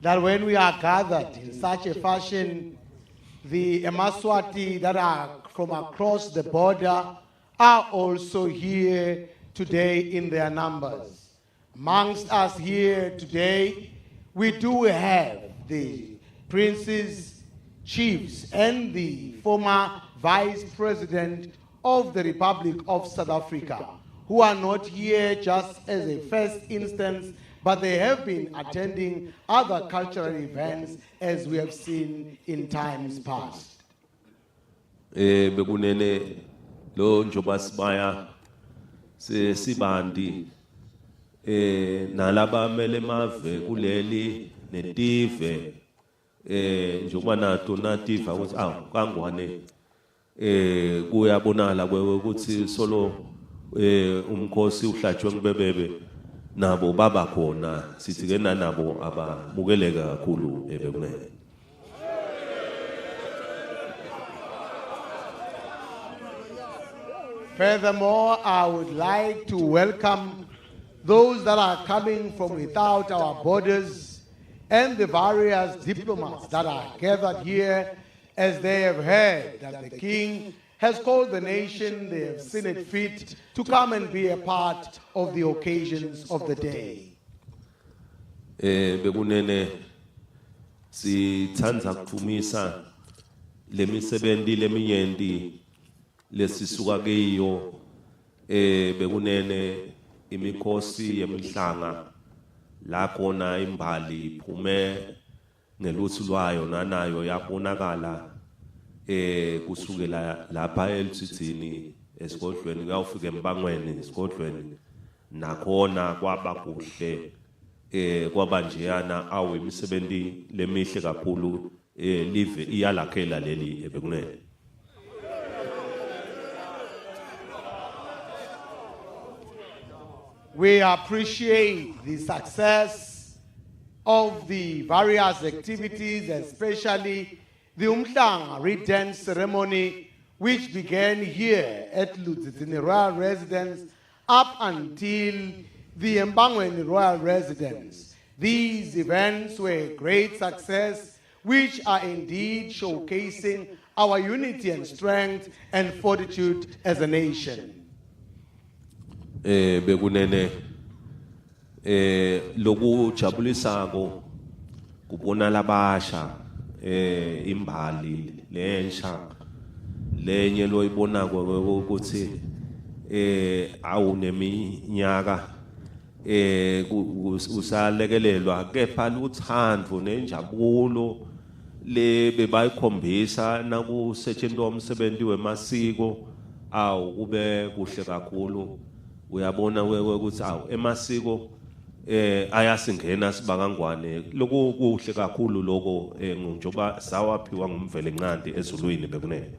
that when we are gathered in such a fashion, the Emaswati that are from across the border are also here today in their numbers. Amongst us here today, we do have the princes, chiefs, and the former vice president of the Republic of South Africa, who are not here just as a first instance, but they have been attending other cultural events as we have seen in times past. Bekunene lo njoba sibaya sibandi nalaba mele mave kuleli netive njoba nato nativa ukuthi kangwane kuyabonala ukuthi solo umkhosi uhlatshwe ngibebebe nabo baba khona sithi ke nabo abamukeleka kakhulu bekunene. Furthermore, I would like to welcome those that are coming from without our borders and the various diplomats that are gathered here as they have heard that the King has called the nation, they have seen it fit to come and be a part of the occasions of the day. Bekunene sithanda kuthumisa lemisebenzi lemiyendi lesisuka kiyo bekunene imikhosi yemihlanga la khona imbali iphume ngeluthu lwayo nanayo yabonakala kusukela lapha eLuthini esigodlweni kuyafika embangweni esigodlweni nakhona kwaba kuhle kwaba njeyana awu imisebenzi lemihle kakhulu live iyalakhela leli bekunene. We appreciate the success of the various activities, especially the Umhlanga Redance ceremony, which began here at Lutzitini Royal Residence up until the Mbangweni Royal Residence. These events were a great success, which are indeed showcasing our unity and strength and fortitude as a nation. Bekunene loku jabulisako kubona labasha imbali lensha lenye loyibonako ukuthi awuneminyaka usalekelelwa kepha luthando nenjabulo le bebayikhombisa nakusetshenziswa umsebenzi wemasiko kube kuhle kakhulu. Uyabona ukuthi emasiko ayasingena sibakangwane lokho kuhle kakhulu lokho njengoba sawaphiwa ngumvele nqandi ezulwini bekunene.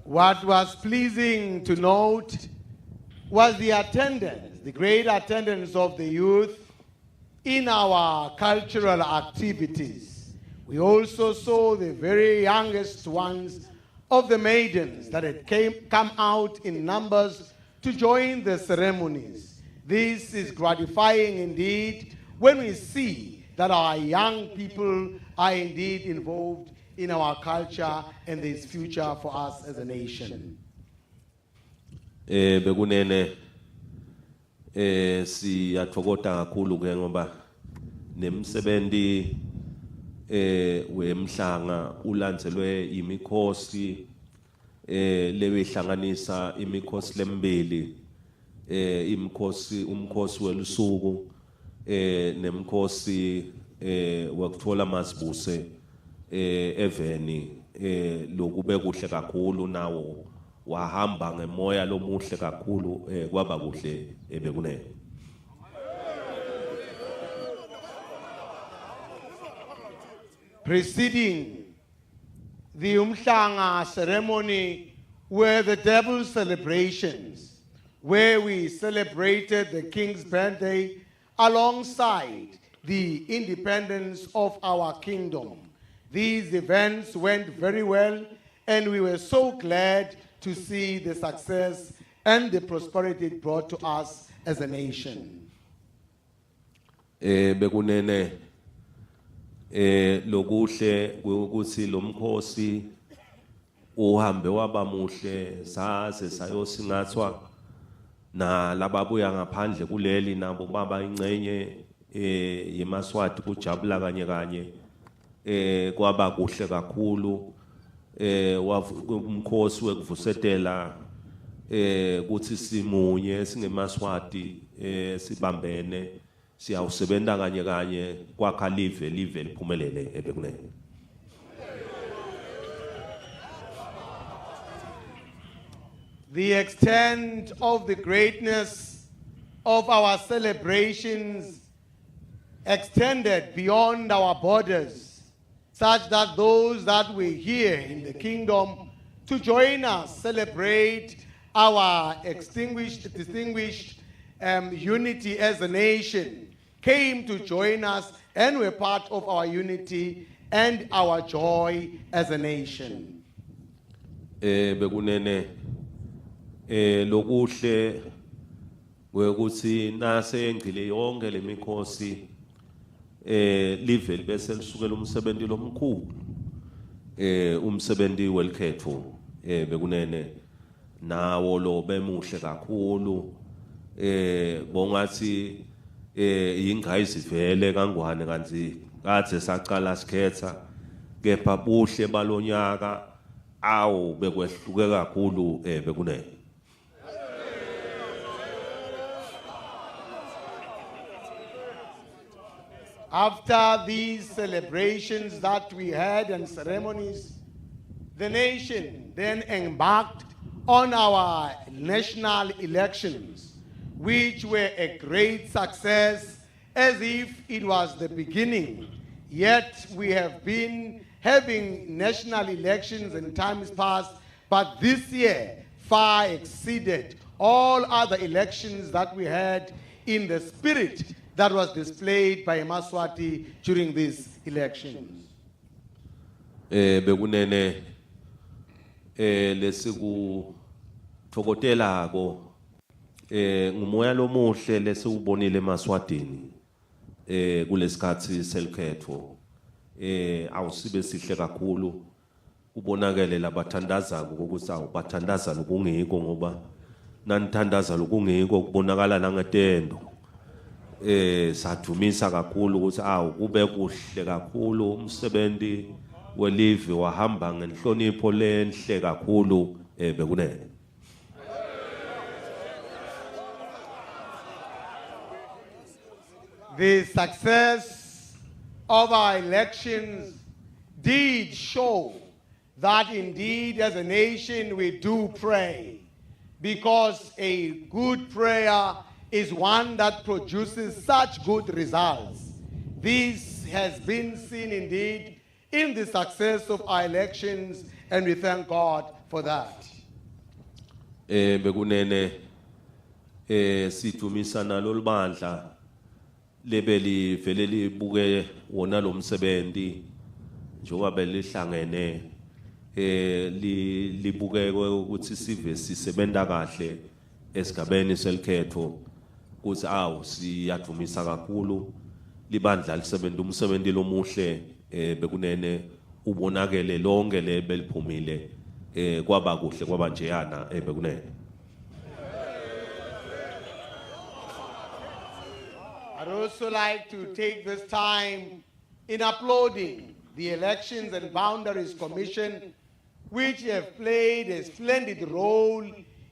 What was pleasing to note was the attendance, the great attendance of the youth in our cultural activities. We also saw the very youngest ones of the maidens that had come out in numbers to join the ceremonies. This is gratifying indeed when we see that our young people are indeed involved in our culture and there's future for us as a nation. Bekunene siyathokoza kakhulu ke ngoba nemsebenzi wemhlanga ulandzelwe imikhosi lewehlanganisa imikhosi lemibili umkhosi welusuku nemkhosi wakuthola masibuse eveni lokube kuhle kakhulu nawo wahamba ngemoya lomuhle kakhulu kwaba kuhle bekunene. Preceding the Umhlanga ceremony were the devil's celebrations, where we celebrated the king's birthday alongside the independence of our kingdom. These events went very well, and we were so glad to see the success and the prosperity it brought to us as a nation. Bekunene lokuhle ukuthi lo mkhosi uhambe waba muhle saze sayosingathwa na lababuya ngaphandle kuleli nabo baba ingcenye yemaswati kujabula kanye kanye kwaba kuhle kakhulu umkhosi wekuvusetela kuthi simunye singemaswati sibambene siyawusebenta kanye kanye kwakha live liphumelele ebekunene. The extent of the greatness of our celebrations extended beyond our borders, such that those that were here in the kingdom to join us celebrate our distinguished unity as a nation came to join us and were part of our unity and our joy as a nation. Bekunene lokuhle wekuthi nase ngile yonke lemikhosi live bese lisukela umsebenzi lomkhulu umsebenzi welkhetho bekunene nawo lo bemuhle kakhulu bongathi ingayisi vele kangwane kanzi kathe saqala sikhetha kepha buhle balonyaka awu bekwehluke kakhulu bekunene. After these celebrations that we had and ceremonies, the nation then embarked on our national elections, which were a great success, as if it was the beginning. Yet we have been having national elections in times past, but this year far exceeded all other elections that we had in the spirit that was displayed by Maswati during these elections. Bekunene lesiku thokotelako ngumoya lomuhle lesiubonile eMaswatini kulesikhathi selkhetho awusibe sihle kakhulu ubonakele labathandaza ukuthi awubathandaza lokungiko ngoba nanithandaza lokungiko kubonakala nangetendo sathumisa kakhulu ukuthi kube kuhle kakhulu umsebenzi welive wahamba ngenhlonipho lenhle kakhulu bekunene. The success of our elections did show that indeed as a nation we do pray, because a good prayer is one that produces such good results. This has been seen indeed in the success of our elections, and we thank God for that. Bekunene sithumisa nalo libandla lebeli vele libuke wona lo msebenzi njengoba belihlangene libuke ukuthi sive sisebenta kahle esigabeni selkhetho kuthi siyadumisa kakhulu libandla lisebenza umsebenzi lomuhle bekunene ubonakele lonke lebeliphumile kwaba kuhle kwaba njeyana bekunene. I'd also like to take this time in applauding the Elections and Boundaries Commission, which have played a splendid role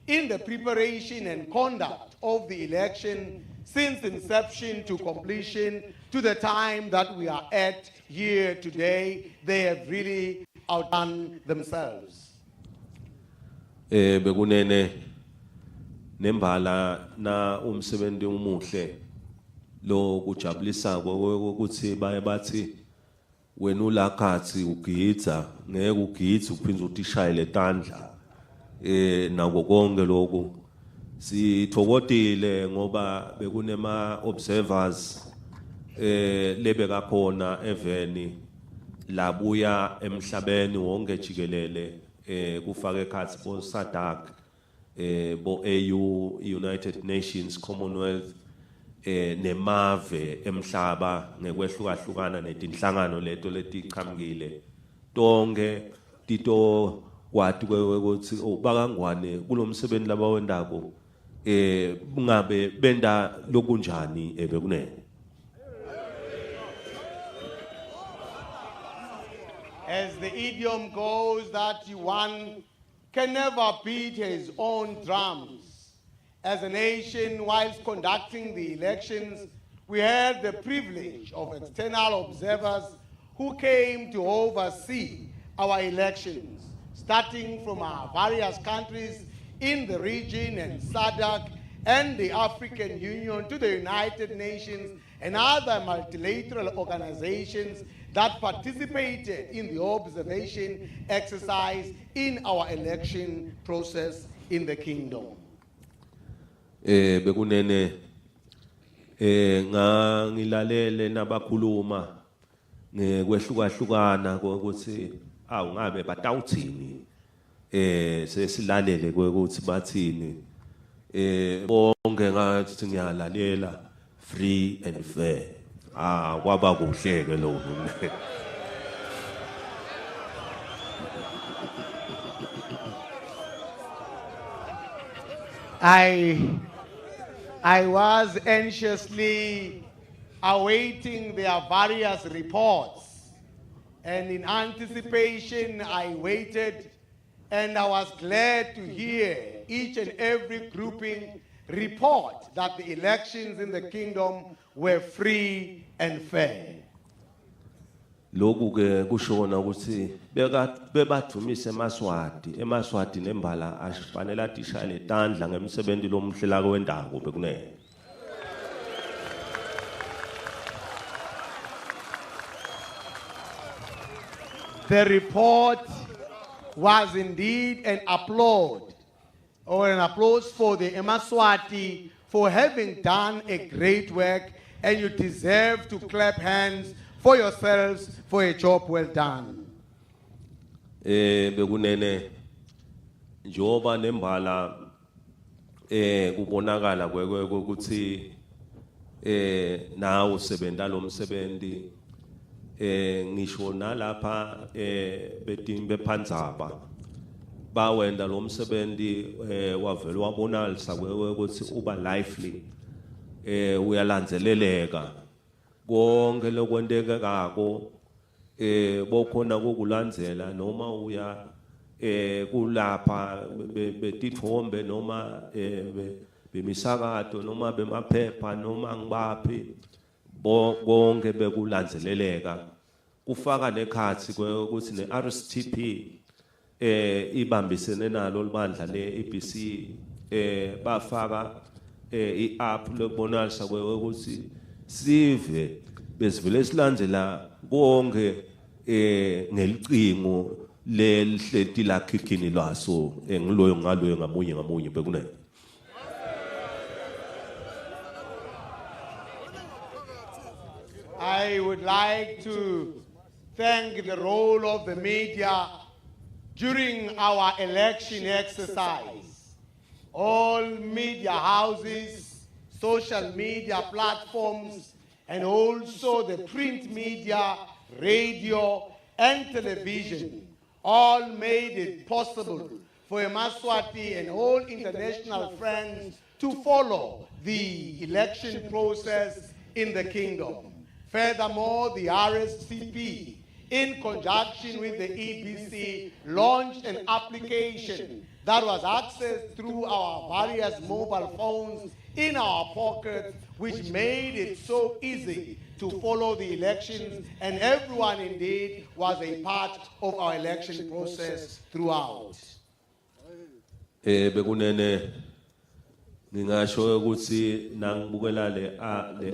in the preparation and conduct of the election since inception to completion to the time that we are at here today. They have really outdone themselves. Bekunene nembala na umsebenzi umuhle lo kujabulisa ukuthi baye bathi wena ulakhathi ugidza ngeke ugidze uphindze utishayele tandla nako konke lokho sithokodile ngoba bekunema observers lebe kakhona eveni labuya emhlabeni wonke jikelele kufaka ekhathi bo SADC bo AU United Nations Commonwealth nemave emhlaba ngekwehlukahlukana netinhlangano leto letiqhamukile tonke tito kwati ukuthi bakangwane kulomsebenzi labawendako ngabe benda lokunjani bekunene. As the idiom goes, that one can never beat his own drums. As a nation, whilst conducting the elections, we had the privilege of external observers who came to oversee our elections, starting from our various countries in the region and SADC and the African Union to the United Nations and other multilateral organizations that participated in the observation exercise in our election process in the kingdom. Bekunene ngilalele nabakhuluma ngekwehlukahlukana ukuthi awungabe batawuthini sesilalele ukuthi bathini bonke ngathi ngiyalalela free and fair kwaba kuhle ke lokho. I was anxiously awaiting their various reports, and in anticipation I waited, and I was glad to hear each and every grouping report that the elections in the kingdom were free and fair. Lokhu ke kushona ukuthi bebathumise emaswati nembala asifanele atishayele tandla ngemsebenzi lomhlela kwendako bekunene. The report was indeed an applause for the Emaswati for having done a great work, and you deserve to clap hands for yourselves for a job well done. Bekunene njoba nembala kubonakala ukuthi nawo usebenta lo msebenzi ngisho nalapha bephandzaba bawenda lo msebenzi wavela wabonalisa ukuthi uba lively uyalandzeleleka konke lokwenteka kako bokhona kokulandzela noma uya kulapha betithombe noma bemisakato noma bemaphepha noma ngibaphi bonke bekulandzeleleka kufaka nekhathi ukuthi ne-RSTP ibambisene nalo libandla le-ABC bafaka i-app lokubonalisa ukuthi sive besivele silandzela konke ngelicingo lelihleti lakhikhini lwaso ngiloyo ngaloyo ngamunye bekunene. I would like to thank the role of the media during our election exercise. All media houses, social media platforms, and also the print media, radio, and television all made it possible for Emaswati and all international friends to follow the election process in the kingdom. Furthermore, the RSCP, in conjunction with the EBC, launched an application that was accessed through our various mobile phones in our pockets, which made it so easy to follow the elections, and everyone indeed was a part of our election process throughout. Bekunene ngingasho ukuthi nangibukela le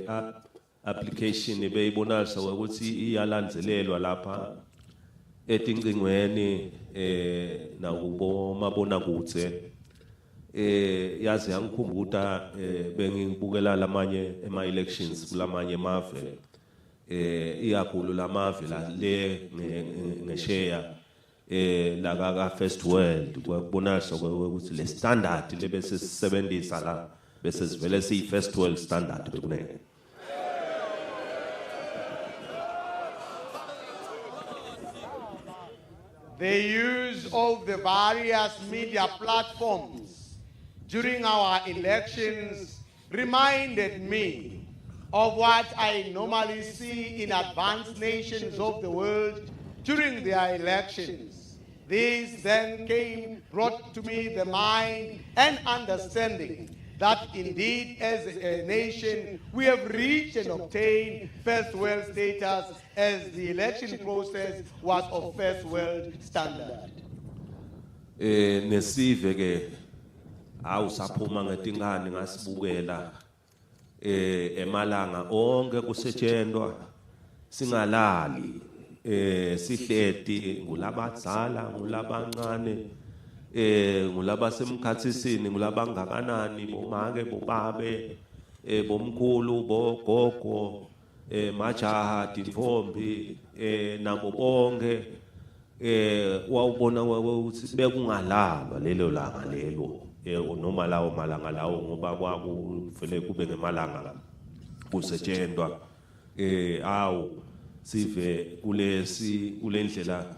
app application beyibonalisa ukuthi iyalandzelelwa lapha etingcingweni nakubo mabonakudze yazi yangikhumbuta bengibukela lamanye ema-elections kulamanye emave iyakhulu lamave la le ngesheya la First World kwabonalisa ukuthi le standard lebese sisebenzisa la bese sivele siyi First World standard bekunene. The use of the various media platforms during our elections reminded me of what I normally see in advanced nations of the world during their elections. This then brought to me the mind and understanding that indeed as a nation we have reached and obtained first world status as the election process was of first world standard. Nesive ke awusaphuma ngetingane ngasibukela emalanga onke kusetshenzwa singalali sihleti ngulabadzala ngulabancane ngulabasemkhathisini ngulabangakanani bomake bobabe bomkhulu bogogo majaha tintfombi nabo bonke wawubona ukuthi bekungalalwa lelo langa lelo noma lawo malanga lawo ngoba kwakuvele kube ngemalanga kusetshenzwa awu sive kulendlela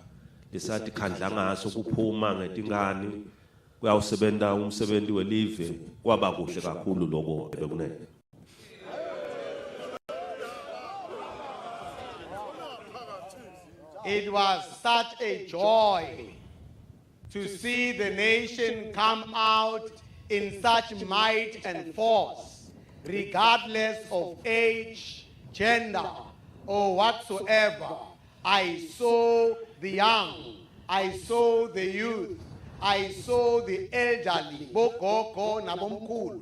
lesathi khandla ngaso kuphuma ngetingane kuyawusebenza umsebenzi welive kwaba kuhle kakhulu lokho bekunene. It was such a joy to see the nation come out in such might and force, regardless of age, gender, or whatsoever. I saw the young, I saw the youth, I saw the elderly, bogogo nabomkhulu,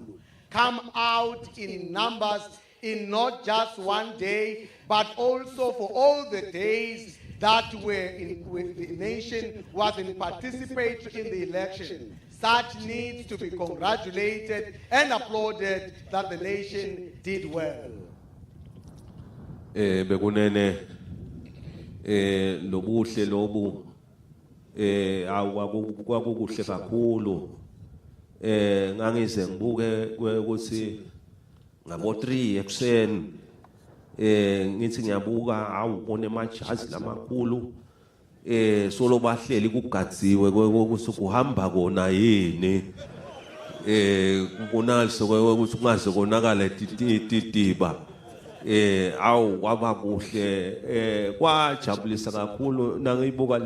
come out in numbers in not just one day, but also for all the days that when the nation was in participation in the election. Such needs to be congratulated and applauded that the nation did well. Bekunene lobuhle lobu kwakukuhle kakhulu ngangize ngibuke ukuthi ngabo 3 ekuseni ngithi ngiyabuka awubone amajazi lamakhulu solo bahleli kugadziwe ukuthi kuhamba kona yini kubonalise ukuthi kungaze konakala titiba awu kwaba kuhle kwajabulisa kakhulu nangiyibuka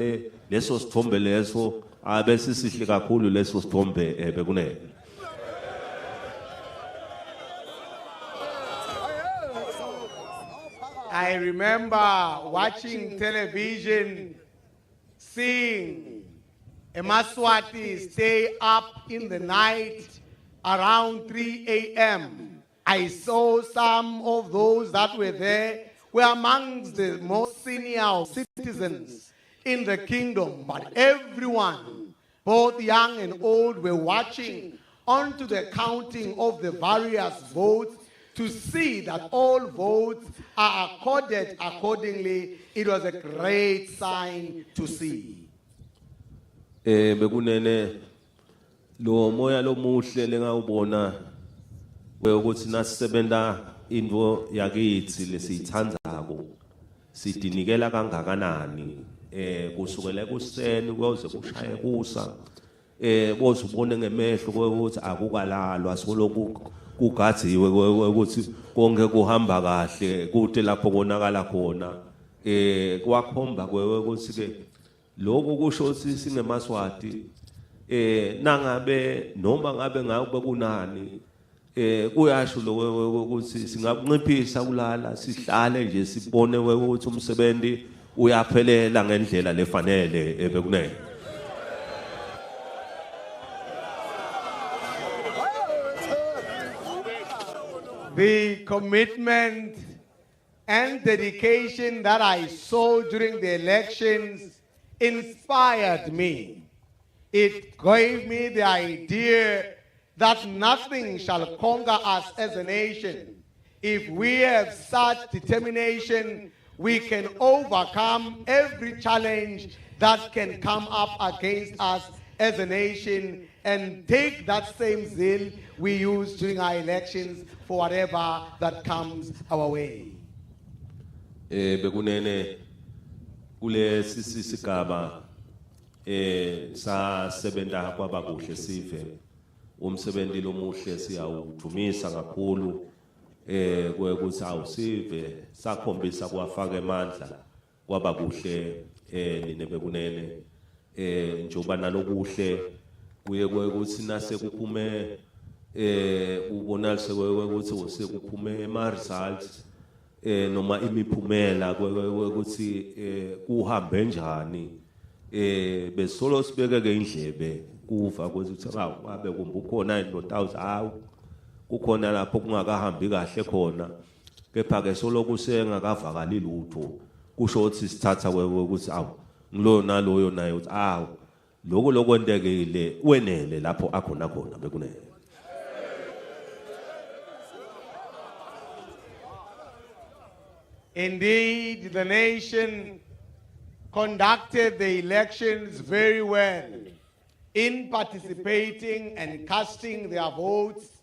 leso sithombe leso abese sihle kakhulu leso sithombe bekunene. I remember watching television, seeing a Maswati stay up in the night around 3 a.m. I saw some of those that were there were amongst the most senior citizens in the kingdom, but everyone, both young and old, were watching onto the counting of the various votes to see that all votes are accorded accordingly. It was a great sign to see. Bekunene lo moya lo muhle lengawubona ukuthi nasisebenta into yakithi lesiyithandzako sidinikela kangakanani kusukela ekuseni kuze kushaye kusa boze ubone ngemehlo ukuthi akukalalwa soloku kugadziwe ukuthi konke kuhamba kahle kude lapho konakala khona kwakhomba ukuthi ke lokho kusho ukuthi singemaswati nangabe noma ngabe ngabe kunani kuyasho lokho ukuthi singakunciphisa kulala sihlale nje sibone ukuthi umsebenzi uyaphelela ngendlela lefanele bekunene. The commitment and dedication that I saw during the elections inspired me. It gave me the idea that nothing shall conquer us as a nation. If we have such determination, we can overcome every challenge that can come up against us as a nation and take that same zeal we use during our elections for whatever that comes our way. Bekunene kulesi sigaba sasebenza kwaba kuhle sive umsebenzi lomuhle siyawudumisa kakhulu kwekuthi awusive sakhombisa kwafaka emandla kwaba kuhle nine bekunene njoba nalokuhle kuye kwekuthi nase kuphume ubonalise ukuthi usekuphume ema results noma imiphumela kwekuthi kuhambe njani besolo sibeke ke indlebe kuva ukuthi abe kumbukhona indoda awu kukhona lapho kungakahambi kahle khona kepha ke solo kusengakavakali lutho kusho ukuthi sithatha ukuthi awu ngilona loyo naye uthi awu lokwendekile wenele lapho akhona khona bekunele. Indeed, the nation conducted the elections very well in participating and casting their votes,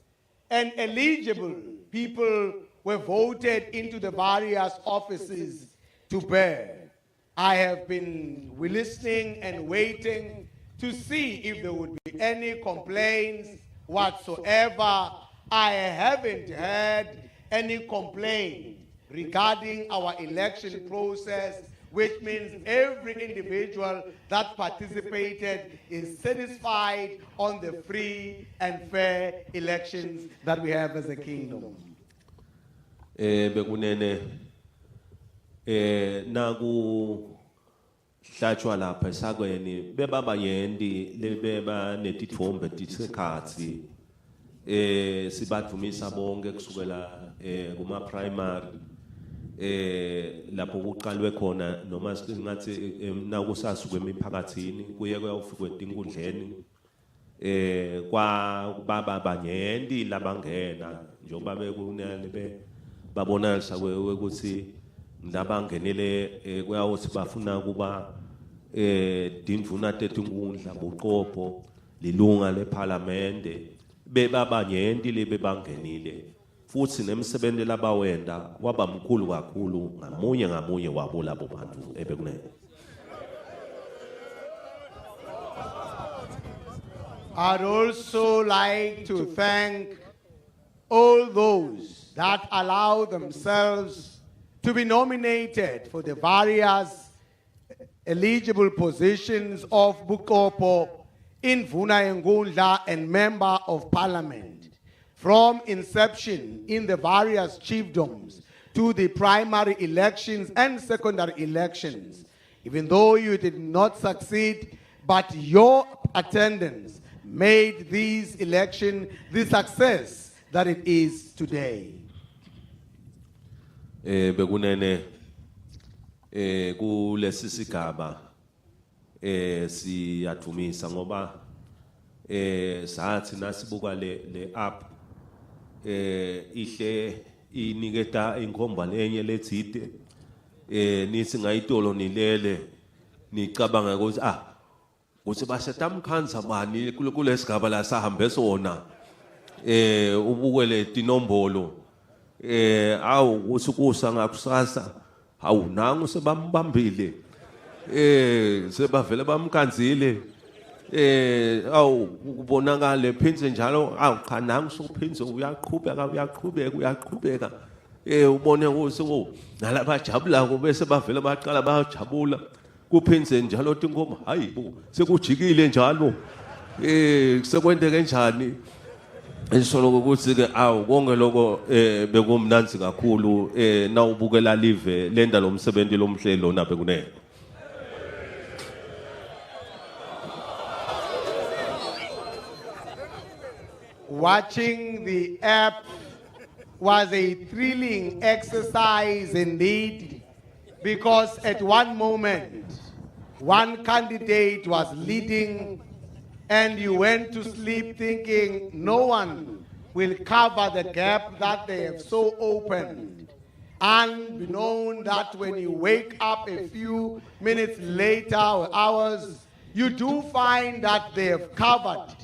and eligible people were voted into the various offices to bear. I have been listening and waiting to see if there would be any complaints whatsoever. I haven't heard any complaint regarding our election process, which means every individual that participated is satisfied on the free and fair elections that we have as a kingdom. Bekunene naku hlatshwa lapha esakweni bebaba yendi lebeba netithombe tisekhathi sibadumisa bonke kusukela kuma primary lapho kuqalwe khona noma singathi nakusasuka emiphakathini kuye kuyawufika etinkundleni kwa baba banyendi labangena njengoba bekunele babonalisa ukuthi labangenele kuyawuthi bafuna kuba dindvuna tetinkundla buqopho lilunga leParliamente bebabanyenti lebebangenile futhi nemsebenzi labawenda waba mkhulu kakhulu ngamunye wabo labo bantu ebekunene. I'd also like to thank all those that allow themselves to be nominated for the various eligible positions of Bukopo, Indvuna Ngundla, and Member of Parliament. From inception in the various chiefdoms to the primary elections and secondary elections, even though you did not succeed, but your attendance made this election the success that it is today. Bekunene kulesi sigaba siyadumisa ngoba sathi nasibuka le app ihle iniketa inkomba lenye lethide nithi ngayitolo nilele nicabanga ukuthi ukuthi basetamkhanza bani kulesigaba la sahambe sona ubukele tinombolo awu kusukusa ngakusasa awu nangu sebambambile sebavele bamkhanzile awu kubonakala phinze njalo awu cha nangu sokuphinze uyaqhubeka ubone ukuthi nalaba jabulako bese bavele baqala bayajabula kuphinze njalo tinkomo hayibo sekujikile njalo sekwendeke njani esolo ukuthi ke awu konke lokho bekumnanzi kakhulu nawubukela live lenda lomsebenzi lomhle lona bekunene. Watching the app was a thrilling exercise indeed, because at one moment, one candidate was leading and you went to sleep thinking no one will cover the gap that they have so opened. Unbeknown that when you wake up a few minutes later or hours, you do find that they have covered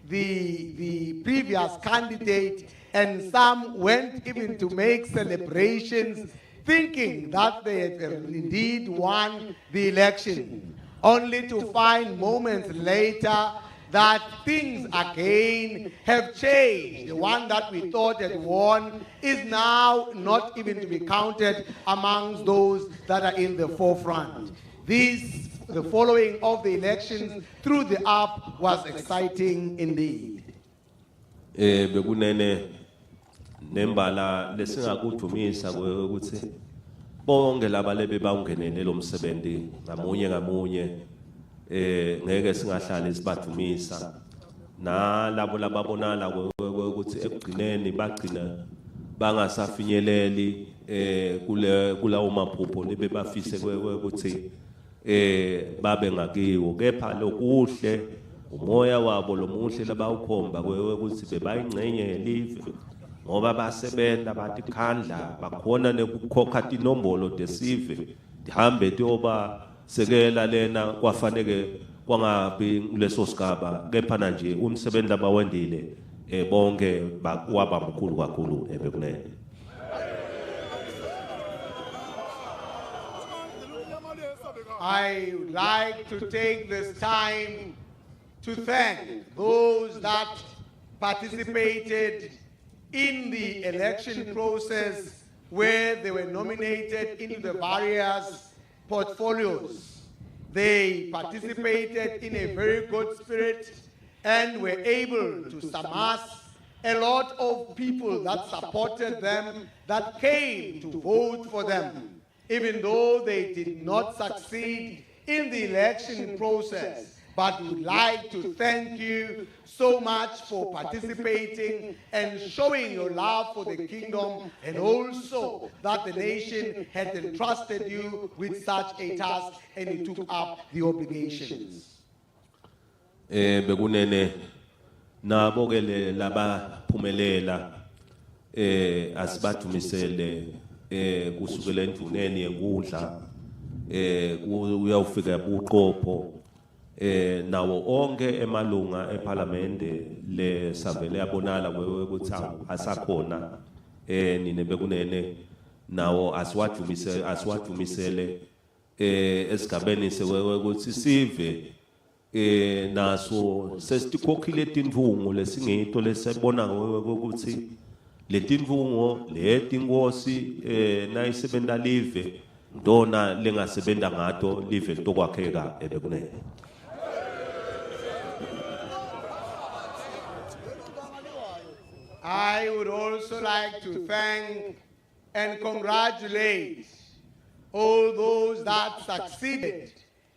the previous candidate, and some went even to make celebrations thinking that they had indeed won the election, only to find moments later that things again have changed. The one that we thought had won is now not even to be counted amongst those that are in the forefront. The following of the elections through the app was exciting indeed. Bekunene nembala lesingakudumisa ukuthi bonke laba lebe bawungenele lo msebenzi ngamunye ngeke singahlali sibadumisa nalabo lababonala ukuthi ekugcineni bagcina bangasafinyeleli kulawo maphupho lebe bafise ukuthi babe ngakiwo, kepha lokuhle umoya wabo lomuhle labawukhomba ukuthi bebayingcenye yelive ngoba basebenza batikhandla bakhona nekukhokha tinombolo tesive dihambe tiyoba sekela lena kwafaneke kwangabi kuleso sigaba, kepha nje umsebenzi abawendile bonke waba mkhulu kakhulu ebekunene. I would like to take this time to thank those that participated in the election process where they were nominated into the various portfolios. They participated in a very good spirit and were able to amass a lot of people that supported them, that came to vote for them, even though they did not succeed in the election process. But we would like to thank you so much for participating and showing your love for the kingdom, and also that the nation had entrusted you with such a task and you took up the obligations. Bekunene nabo ke laba phumelela asibadumisele kusukela enduneni yenkundla uyawufika buqopho nawo onke emalunga eParliamente le savele yabonala ukuthi asakhona nine bekunene nawo asiwadumisele esigabeni ukuthi sive naso sesitikhokhile tindvungu lesingito lesibona ukuthi letindvungu letinkosi nayisebenta live ndona lengasebenta ngato live litokwakheka ebekunene. I would also like to thank and congratulate all those that succeeded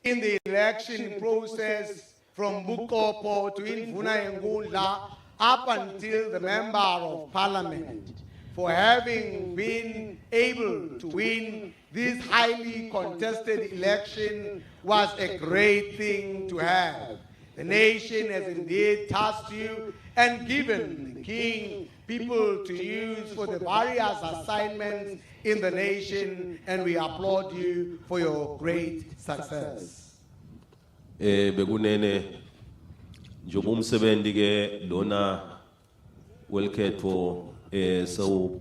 in the election process from Bukopo to Indvuna Ngundla up until the Member of Parliament, for having been able to win this highly contested election was a great thing to have. The nation has indeed tasked you and given the king people to use for the various assignments in the nation, and we applaud you for your great success. Bekunene njoba umsebenzi ke lona welkhetho so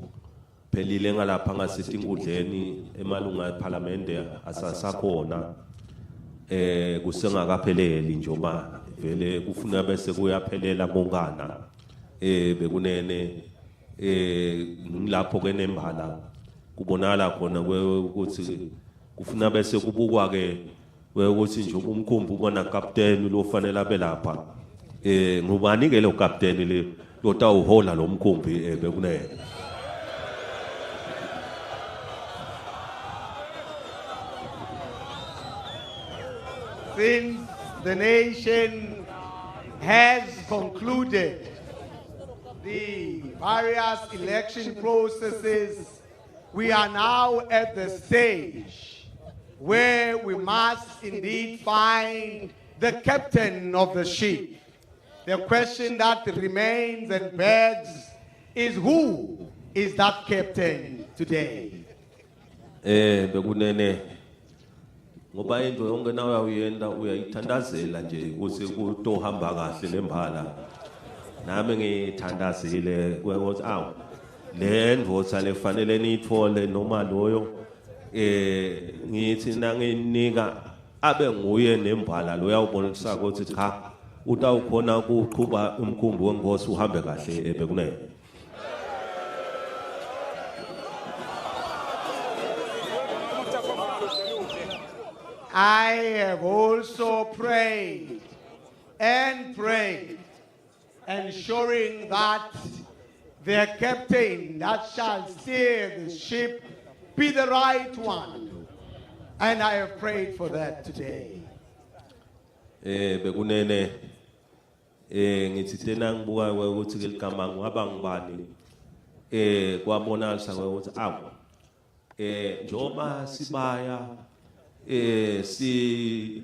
phelile ngalapha ngasithi inkundleni emalunga eParliamente asasakhona kusengakapheleli njoba vele kufuna bese kuyaphelela bongana bekunene ngilapho ke nembala kubonala khona ukuthi kufuna bese kubukwa ke ukuthi nje umkhumbi ubona captain lo fanele abe lapha ngubani ke lo captain le lotawuhola lo mkhumbi bekunene. Since the nation has concluded the various election processes, we are now at the stage where we must indeed find the captain of the ship. The question that remains and begs is, who is that captain today? Bekunene ngoba into yonke nawe uyenda uyayithandazela nje ukuthi kutohamba kahle lembala nami ngithandazile ukuthi aw le ndvodza lefanele niyithole noma loyo ngithi nanginika abe nguye nembala lo uyawubona kusaka ukuthi cha utawukhona ukuqhuba umkhumbi wengosi uhambe kahle bekunene. I have also prayed and prayed, ensuring that the captain that shall steer the ship be the right one. And I have prayed for that today. Bekunene ngithi tena ngibuka ukuthi ke ligama ngaba ngibani kwabonakala ukuthi awu njoba sibaya sithi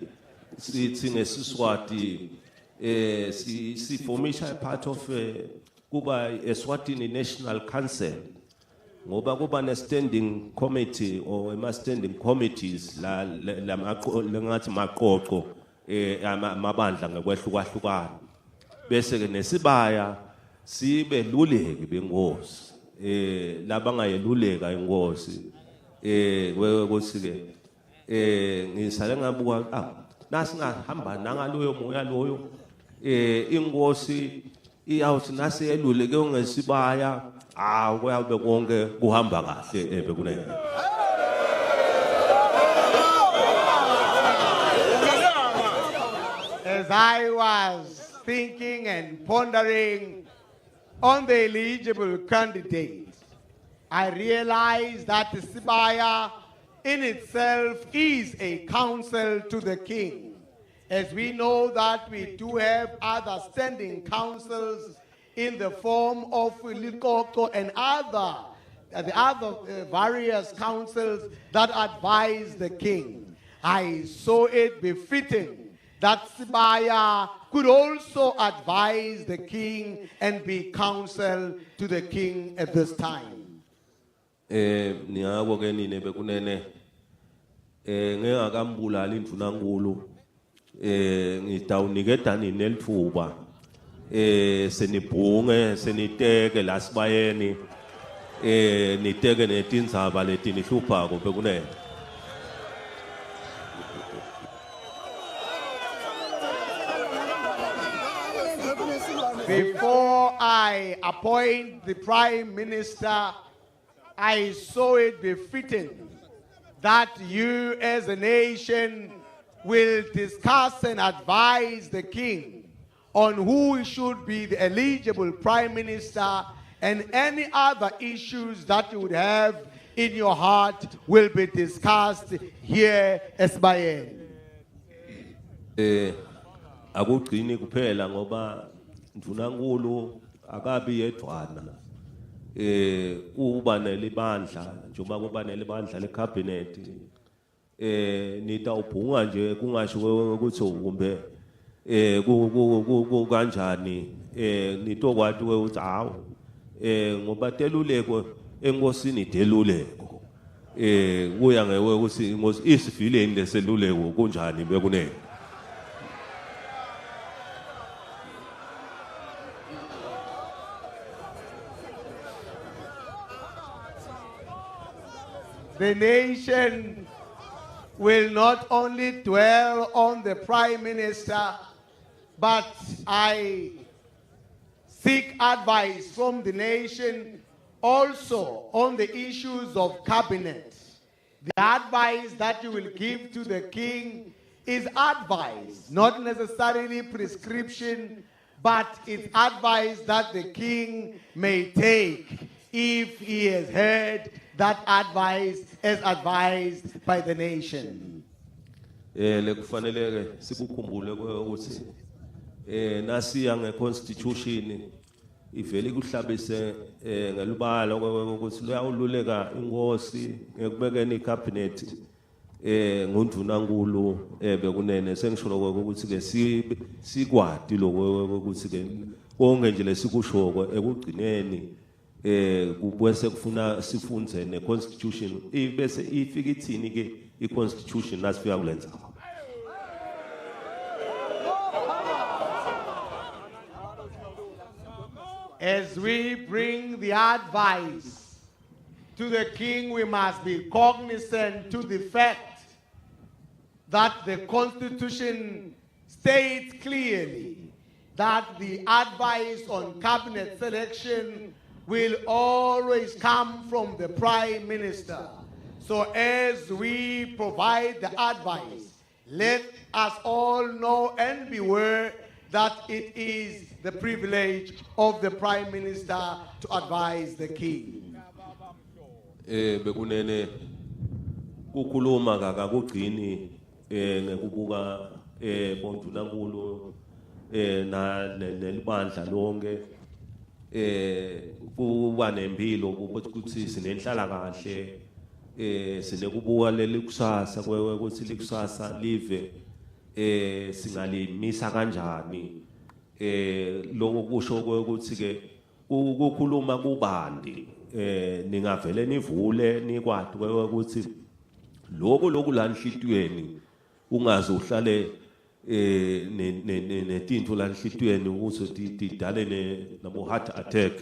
ngesiswati si formisha part of kuba Eswatini National Council ngoba kuba ne standing committee or ema standing committees la ngathi maqoqo amabandla ngokwehlukahlukana bese ke nesibaya sibe luleki bengosi labangayeluleka ingosi ukuthi ke ngisale ngabuka nasi ngahamba nangaloyo moya loyo ingosi iyawuthi nasi yeluleke ngesibaya kuyabe konke kuhamba kahle bekunene. As I was thinking and pondering on the eligible candidates, I realized that the Sibaya in itself is a counsel to the king. As we know that we do have other standing councils in the form of Likoko and the other various councils that advise the king. I saw it befitting that Sibaya could also advise the king and be counsel to the king at this time. Niyabo ke nine bekunene ngengakambulala indvunankulu ngidawunikeda nini elithuba senibhunge seniteke la sibayeni niteke netindzaba letinihlupha bekunene. Before I appoint the Prime Minister, I saw it befitting that you as a nation will discuss and advise the king on who should be the eligible Prime Minister, and any other issues that you would have in your heart will be discussed here as by end. Akugcini kuphela ngoba ndvunankulu akabi yedwana kuba nelibandla njengoba kuba nelibandla lecabinet nitawubhunga nje kungasho ukuthi kumbe kanjani nitokwati ukuthi hawo ngoba teluleko enkosini deluleko kuya ngewe ukuthi inkosi isifileni leseluleko kunjani bekunene. The nation will not only dwell on the Prime Minister, but I seek advice from the nation also on the issues of cabinet. The advice that you will give to the king is advice, not necessarily prescription, but it's advice that the king may take if he has heard that advice as advised by the nation. Lekufanele sikukhumbule ukuthi nasiya ngeconstitution ivele kuhlabise ngelubala ukuthi luyawululeka inkosi ekubekeni icabinet ngundvunankulu bekunene sengisho ukuthi ke sikwati lokho ukuthi ke konke nje lesikushoko ekugcineni kubese kufuna sifunze neconstitution bese ifika ithini ke iconstitution nasifika kulenza. As we bring the advice to the king, we must be cognizant to the fact that the Constitution states clearly that the advice on cabinet selection will always come from the Prime Minister. So as we provide the advice, let us all know and beware that it is the privilege of the Prime Minister to advise the king. Bekunene kukhuluma kakugcini ngekubuka bondunankulu na nelibandla lonke kuba nempilo ukuthi sinenhlala kahle sinekubuka leli kusasa ukuthi likusasa live singalimisa kanjani lokho kusho ukuthi ke ukukhuluma kubandi ningavele nivule nikwati ukuthi lokho la enhlitweni ungaze uhlale netinto la enhlitweni ukuthi tidale nabo heart attack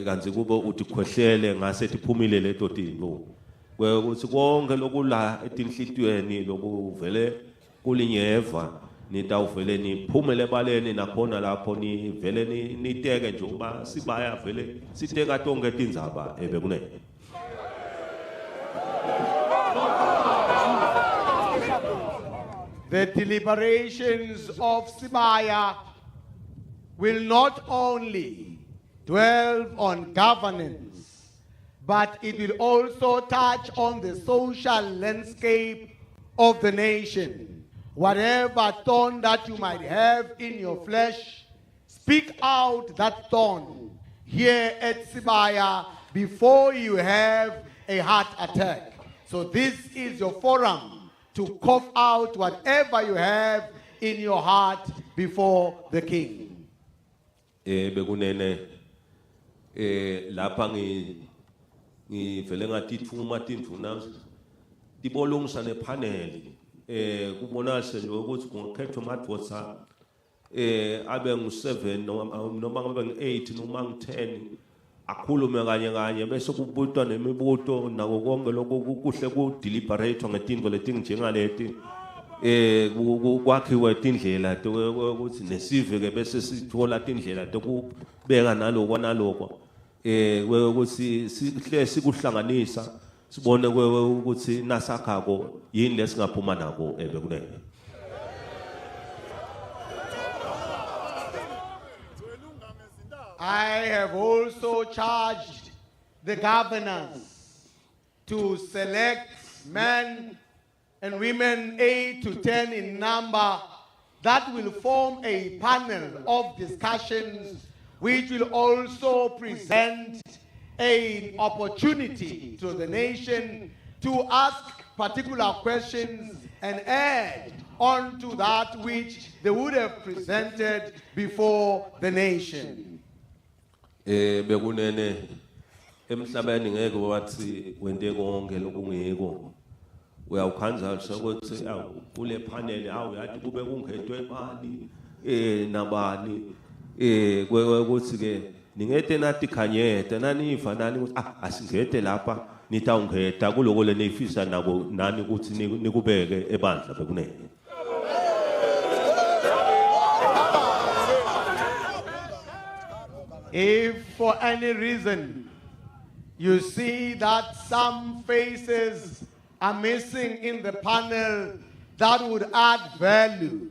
kanzi kube uthi khwehlele ngase tiphumile leto tinto ukuthi konke lokula etinhlitweni lokuvele kulinyeva nitawuvele niphumele baleni nakhona lapho nivele niteke nje uba sibaya vele siteka tonke tindzaba bekunene. The deliberations of Sibaya will not only dwell on governance, but it will also touch on the social landscape of the nation. Whatever thorn that you might have in your flesh, speak out that thorn here at Sibaya before you have a heart attack. So this is your forum to cough out whatever you have in your heart before the king. Bekunene lapha ngivele ngatithuma tindvuna tibolungisa nepanel kubonakala nje ukuthi kungakhethwa amadvosa abe ngu7 noma ngabe ngu8 noma ngu10 akhulume kanye bese kubutwa nemibuto nako konke lokho kuhle ku deliberate ngetinto letinjengaleti kwakhiwe tindlela ukuthi nesive ke bese sithola tindlela tokubeka naloko ukuthi sihle sikuhlanganisa sibone ukuthi nasakhako yini lesingaphuma nako bekunene. I have also charged the governors to select men and women 8 to 10 in number that will form a panel of discussions which will also present an opportunity to the nation to ask particular questions and add on to that which they would have presented before the nation. Bekunene emhlabeni ngeke wathi wente konke lokungeko uyawukhanza ukuthi kule panel yathi kube kungethwe imali nabani ukuthi ke ningete nathi khanyete naniva nani ukuthi asingete lapha nitawungeta kuloko lenifisa nabo nani ukuthi nikubeke ebandla bekunene. If for any reason you see that some faces are missing in the panel that would add value,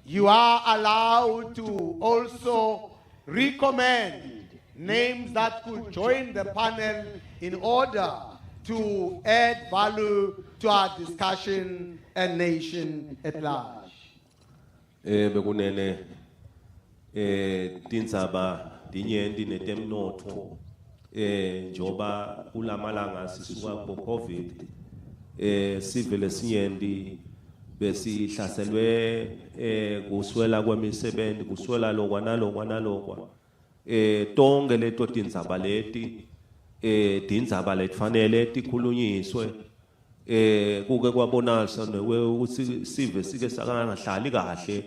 you are allowed to also recommend names that could join the panel in order to add value to our discussion and nation at large. Bekunene tindzaba tinyendi netemnotfo njoba kulamalanga sisuka ku COVID sivele sinyendi besihlaselwe kuswela kwemisebenzi kuswela lokwa nalokwa tonke leto tindzaba leti tindzaba letifanele tikhulunyiswe kuke kwabonakala ukuthi sive sike sangahlali kahle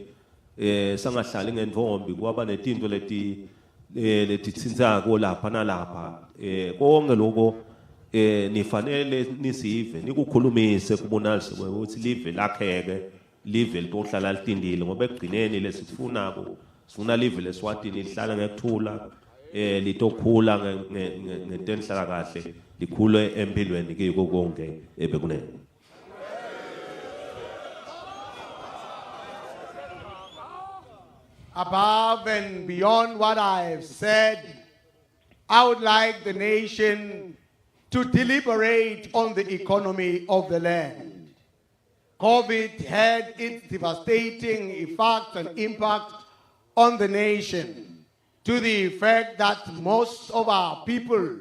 sangahlali ngendvombi kwaba netinto letitsintsako lapha nalapha konke lokho nifanele nisive nikukhulumise kubonakala ukuthi live lakheke live litohlala litindile ngoba ekugcineni lesikufunako sifuna live leSwatini lihlala ngekuthula litokhula ngentenhlala kahle likhule empilweni kiko konke ebekunene. Above and beyond what I have said, I would like the nation to deliberate on the economy of the land. COVID had its devastating effect and impact on the nation, to the effect that most of our people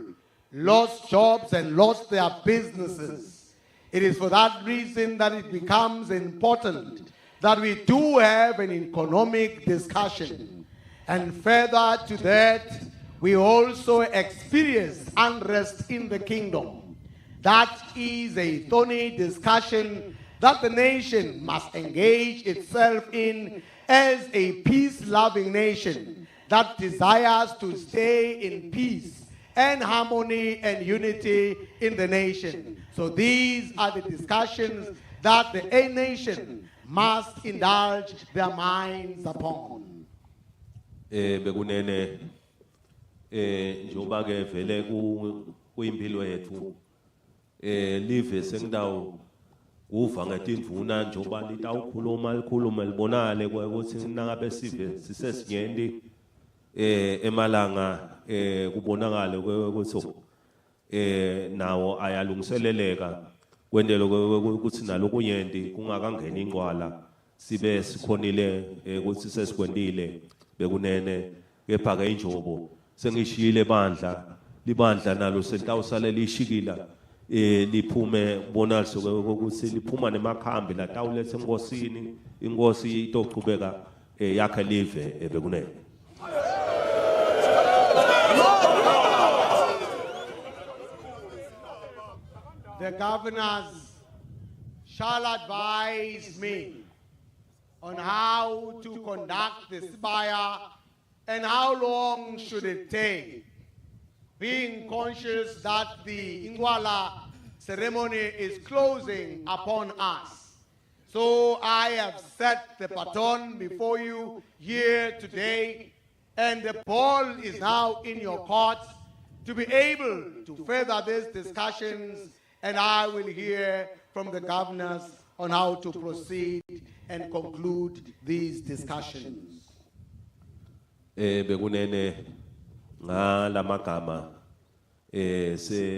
lost jobs and lost their businesses. It is for that reason that it becomes important that we do have an economic discussion. And further to that, we also experience unrest in the kingdom. That is a thorny discussion that the nation must engage itself in as a peace-loving nation that desires to stay in peace and harmony and unity in the nation. So these are the discussions that the nation must indulge their minds upon. Bekunene njoba ke vele kuyimpilo yethu live sengidawo uva ngetindvuna njoba litawukhuluma likhulume libonale ukuthi nangabe sive sisesinyenti emalanga kubonakala ukuthi nawo ayalungiseleleka kwendelo ukuthi nalokunyenti kungakangeni ingcwala sibe sikhonile ukuthi sesikwendile bekunene kepha ke injobo sengishiyile libandla nalo sentawusale lishikila liphume bonaliso ukuthi liphuma nemakhambi latawulethe enkosini inkosi itochubeka yakhe live bekunene. The governors shall advise me on how to conduct the spire and how long should it take, being conscious that the Ingwala ceremony is closing upon us. So I have set the baton before you here today, and the ball is now in your court to be able to further these discussions, and I will hear from the governors on how to proceed and conclude these discussions. Bekunene ngalamagama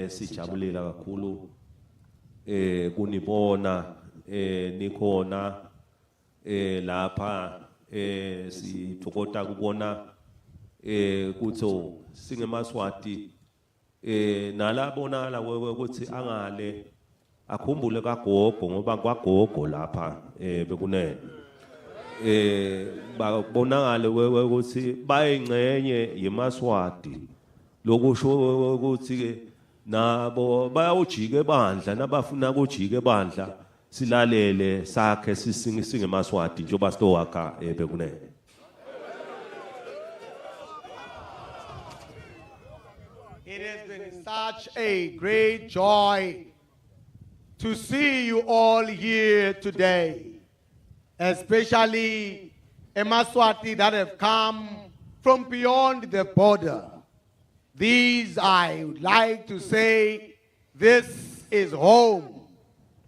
sijabulile kakhulu kunibona nikhona lapha sithokota kubona kutho singemaswati nalabonala ukuthi angale akhumbule kagogo ngoba kwagogo lapha bekunene babonakala ukuthi bayingcenye yemaswati lokusho ukuthi ke nabo bayawujika ebandla nabafuna ukujika ebandla silalele sakhe singemaswati njoba sitowakha bekunene. It has been such a great joy to see you all here today, especially Emaswati that have come from beyond the border. These, I would like to say, this is home.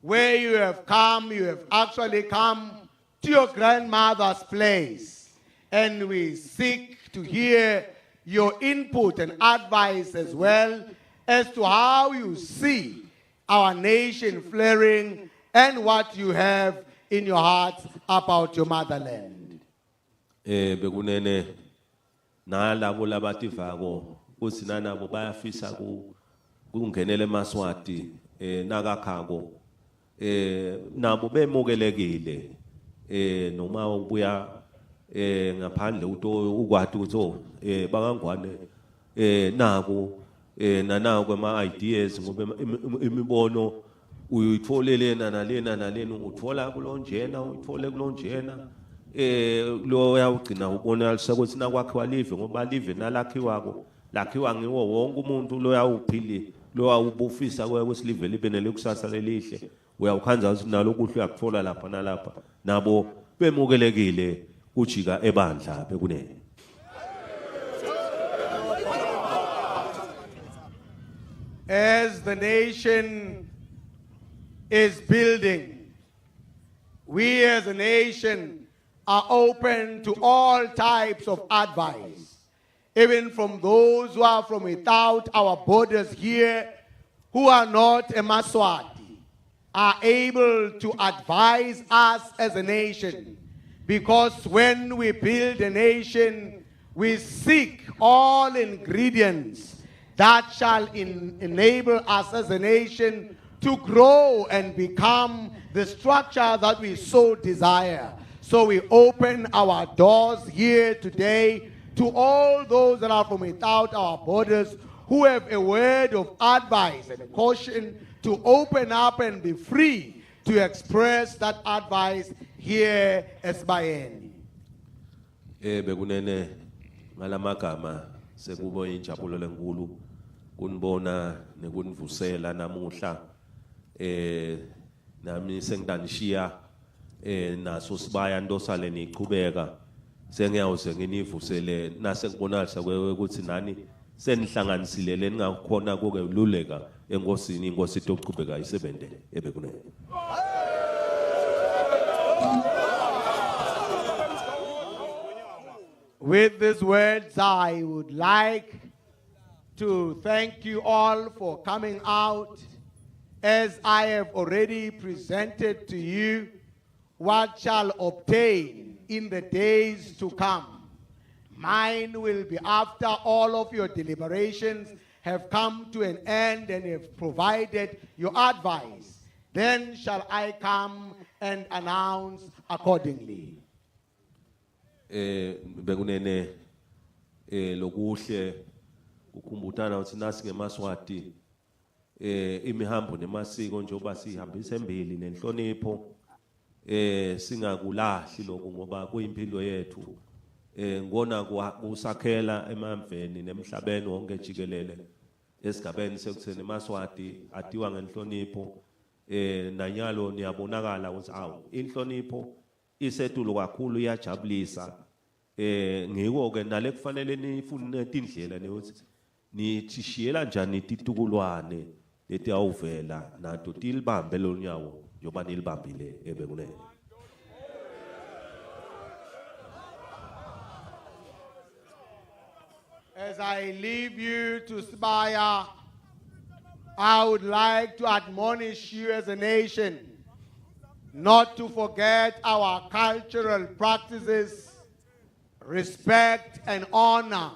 Where you have actually come to your grandmother's place. And we seek to hear your input and advice as well as to how you see our nation flaring and what you have in your hearts about your motherland. Bekunene nalabo labativako kuthi nanabo bayafisa kungenele eMaswati nakakhako nabo bemukelekile noma ubuya ngaphandle ukwati ukuthi bakangwane nako nanako ama ideas ngoba imibono uyitholele nalena nalena uthola kulonjena uthole kulonjena lo uyawugcina ubonalisa ukuthi nakwakhiwa live ngoba live nalakhiwako lakhiwa ngiwo wonke umuntu lo yawuphili lo awubufisa ukuthi live libe nelekusasa lelihle uyawukhanza ukuthi nalokuhle uyakuthola lapha nalapha nabo bemukelekile ujika ebandla bekunene. As the nation is building, we as a nation are open to all types of advice, even from those who are from without our borders here, who are not a Maswati, are able to advise us as a nation. Because when we build a nation, we seek all ingredients that shall enable us as a nation to grow and become the structure that we so desire. So we open our doors here today to all those that are from without our borders who have a word of advice and a caution to open up and be free to express that advice here Eswatini. Bekunene ngalamagama sekubo injabulo lenkulu kunibona nekunivusela namuhla nami sengidanishiya naso sibaya ntosale nichubeka sengiyawuze nginivusele nase ngibonalisa ukuthi nani senihlanganisile leningakhona kokeluleka enkosini inkosi tokuchubeka isebende ebekunene. With these words, I would like to thank you all for coming out. As I have already presented to you what shall obtain in the days to come. Mine will be after all of your deliberations have come to an end and have provided your advice. Then shall I come and announce accordingly. Bekunene lokuhle ukhumbutana ukuthi nasi ngeMaswati imihambo nemasiko njengoba sihambisa embili nenhlonipho singakulahli lokho ngoba kuyimpilo yethu ngona kusakhela emamveni nemhlabeni wonke jikelele esigabeni sekutheni eMaswati atiwa ngenhlonipho nanyalo niyabonakala ukuthi awu inhlonipho isetulo kakhulu iyajabulisa ngiko ke nale kufanele nifune indlela neyokuthi nithishiyela njani titukulwane leti awuvela nato tilibambe lo nyawo njoba nilibambile ebekunene. As I leave you to Sibaya, I would like to admonish you as a nation not to forget our cultural practices, respect and honor,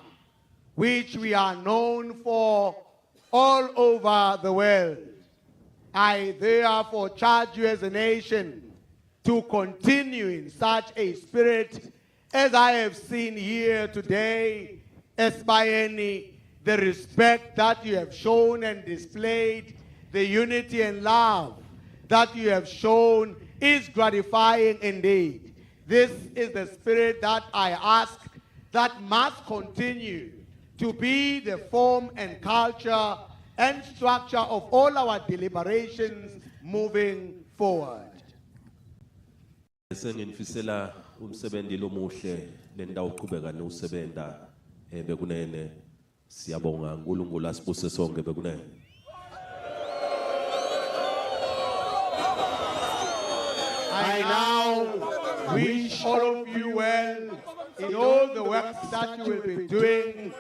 which we are known for all over the world. I therefore charge you as a nation to continue in such a spirit as I have seen here today, Eswatini, the respect that you have shown and displayed, the unity and love that you have shown is gratifying indeed. This is the spirit that I ask that must continue to be the form and culture and structure of all our deliberations moving forward. Sengifisela umsebenzi lomuhle nendawo uqhubeka nokusebenta bekunene siyabonga uNkulunkulu asibuse sonke bekunene. I now wish all of you well in all the work that you will be doing,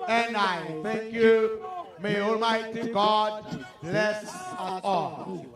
and I thank you. May Almighty God bless us all.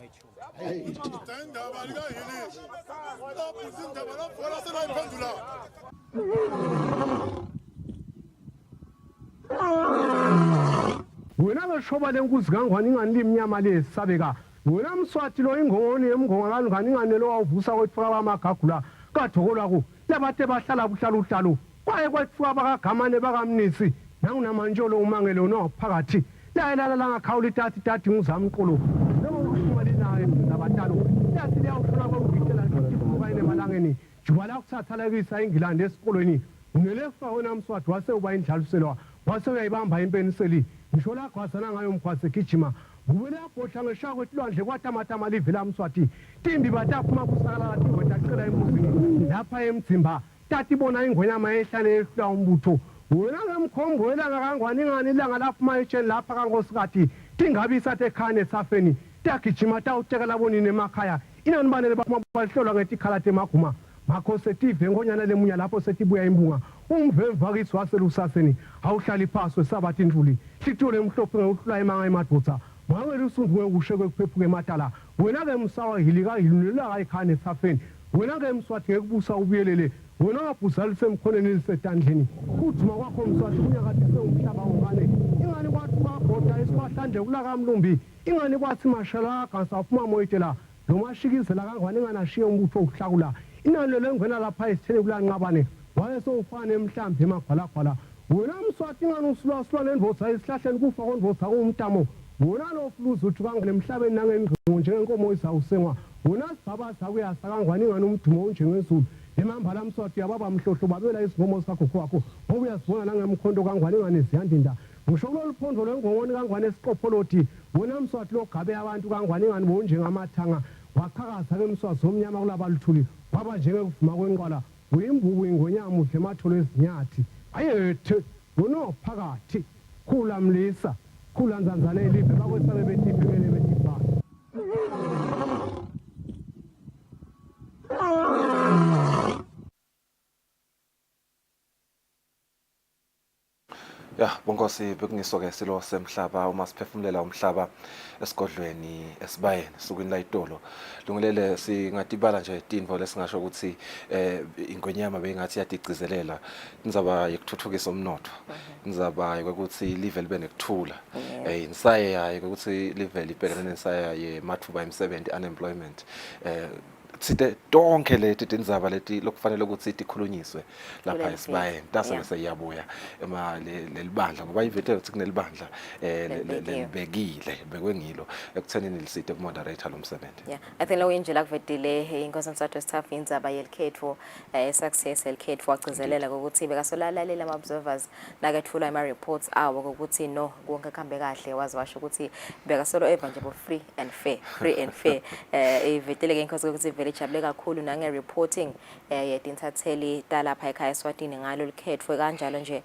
wena ke shoba lenkuzi kangwane ingani limnyama lesabeka wena Mswati lo ingongoni emngonga kangani ingane lo wawuvusa kwethuka kwamagagula kadhokolwa ku labate bahlala buhlala uhlalo kwaye kwethuka bakagamane bakamnisi nangunamantsholo umangelo nophakathi layelala langakhawula itati ngizamqolo njengokushimali naye nabatalo yathi liyawuhlola kwengitshela ifuka emalangeni juba lakuthathalekisa ingilandi esikolweni unelefa wena Mswati wase uba indlaluselwa wase uyayibamba impeniseli ngisho lagwazana ngayo mkhwase gijima ubele yabhodla ngeshayo kwetilwandle kwatamatama livela Mswati timbi bataphuma kusakala lathi batacela emuzini lapha emdzimba tati bona ingonyama ehlale ehlula umbutho wena ngemkhombo elanga kangwane ingani ilanga laphuma etsheni lapha kankosikati tingabi sathe khane esafeni tagijima tawutekela bonini emakhaya inani banele baphuma bahlolwa ngetikhalate emaguma makho setive ngonyana lemunya lapho setibuya imbunga umvemvakisi waselusaseni awuhlali phasi wesabathi intuli hlitole emhlophe ngeuhlula emanga emadodza mawele usundu ngekushe kwekuphephuka ematala wena-ke msawa hilika hilunelaka ekhane esafeni wena-ke Mswati ngekubusa ubuyelele wena wabhuza lisemkhoneni lisetandleni kujuma kwakho Mswati kunyakathi sewumhlaba ongane ingani kwathi kwabhoda esikwahlandle kulakamlumbi ingani kwathi mashala agansa aphuma moyitela lo mashikizela kangwane inganashiye umbutho wokuhlakula inani lengena lapha esithele kulanqabane wayesowufane emhlambi emagwalagwala wena Mswati ingani usulwa nendvodza esihlahleni kufa kondvodza kuwumtamo wona lofuluza uthi kangwane emhlabeni nangenqingo njengenkomo izawusengwa wona sibhabaza kuyasa kangwane ingani umdumo unjengezulu emambala Mswati yababa mhlohlo babela izingomo zikagogo wakho ngoba uyazibona nangemkhondo kangwane ingane ziyandinda ngisho kuloluphondvo lwengongoni kangwane esiqopholoti wona Mswati logabe abantu kangwane ingani bonjengamathanga waqhakaza ke Mswati omnyama kulabaluthuli waba njengekuvuma kwenqwala uyimbubu ingonyama udle ematholo ezinyathi ayethe unophakathi khula mlisa khula nzanzane elive bakwesabe betiphelele betibhala Ya bonkosi bekungisoke silo semhlaba uma siphefumulela umhlaba esigodlweni esibayeni sukwini la itolo lungilele singatibala nje tinvo lesingasho ukuthi ingonyama beyingathi yadigcizelela inzaba yekuthuthukisa umnotho inzaba ukuthi live libe nekuthula insaye yayo ukuthi live libhekene nensaya yemathuba emisebenzi unemployment sithe tonke leti tindzaba leti lokufanele ukuthi tikhulunyiswe lapha esibayeni tase seyabuya lelibandla ngoba ivete ukuthi kunelibandla lebekile bekwengilo ekuthenini lisite kumoderator lomsebenzi. Yeah, I think lo injela kuvedile inkosi Mswati wesithathu indzaba yelkhetho success elkhetho wagcizelela ukuthi bekasolalela ama observers nakethula ama reports awo ukuthi no konke kuhambe kahle wazi washo ukuthi bekasolo eva nje free and fair ivedile ke inkosi ukuthi vele jabule kakhulu nange reporting yetintatheli talapha ekhaya Eswatini ngalo likhetho kanjalo nje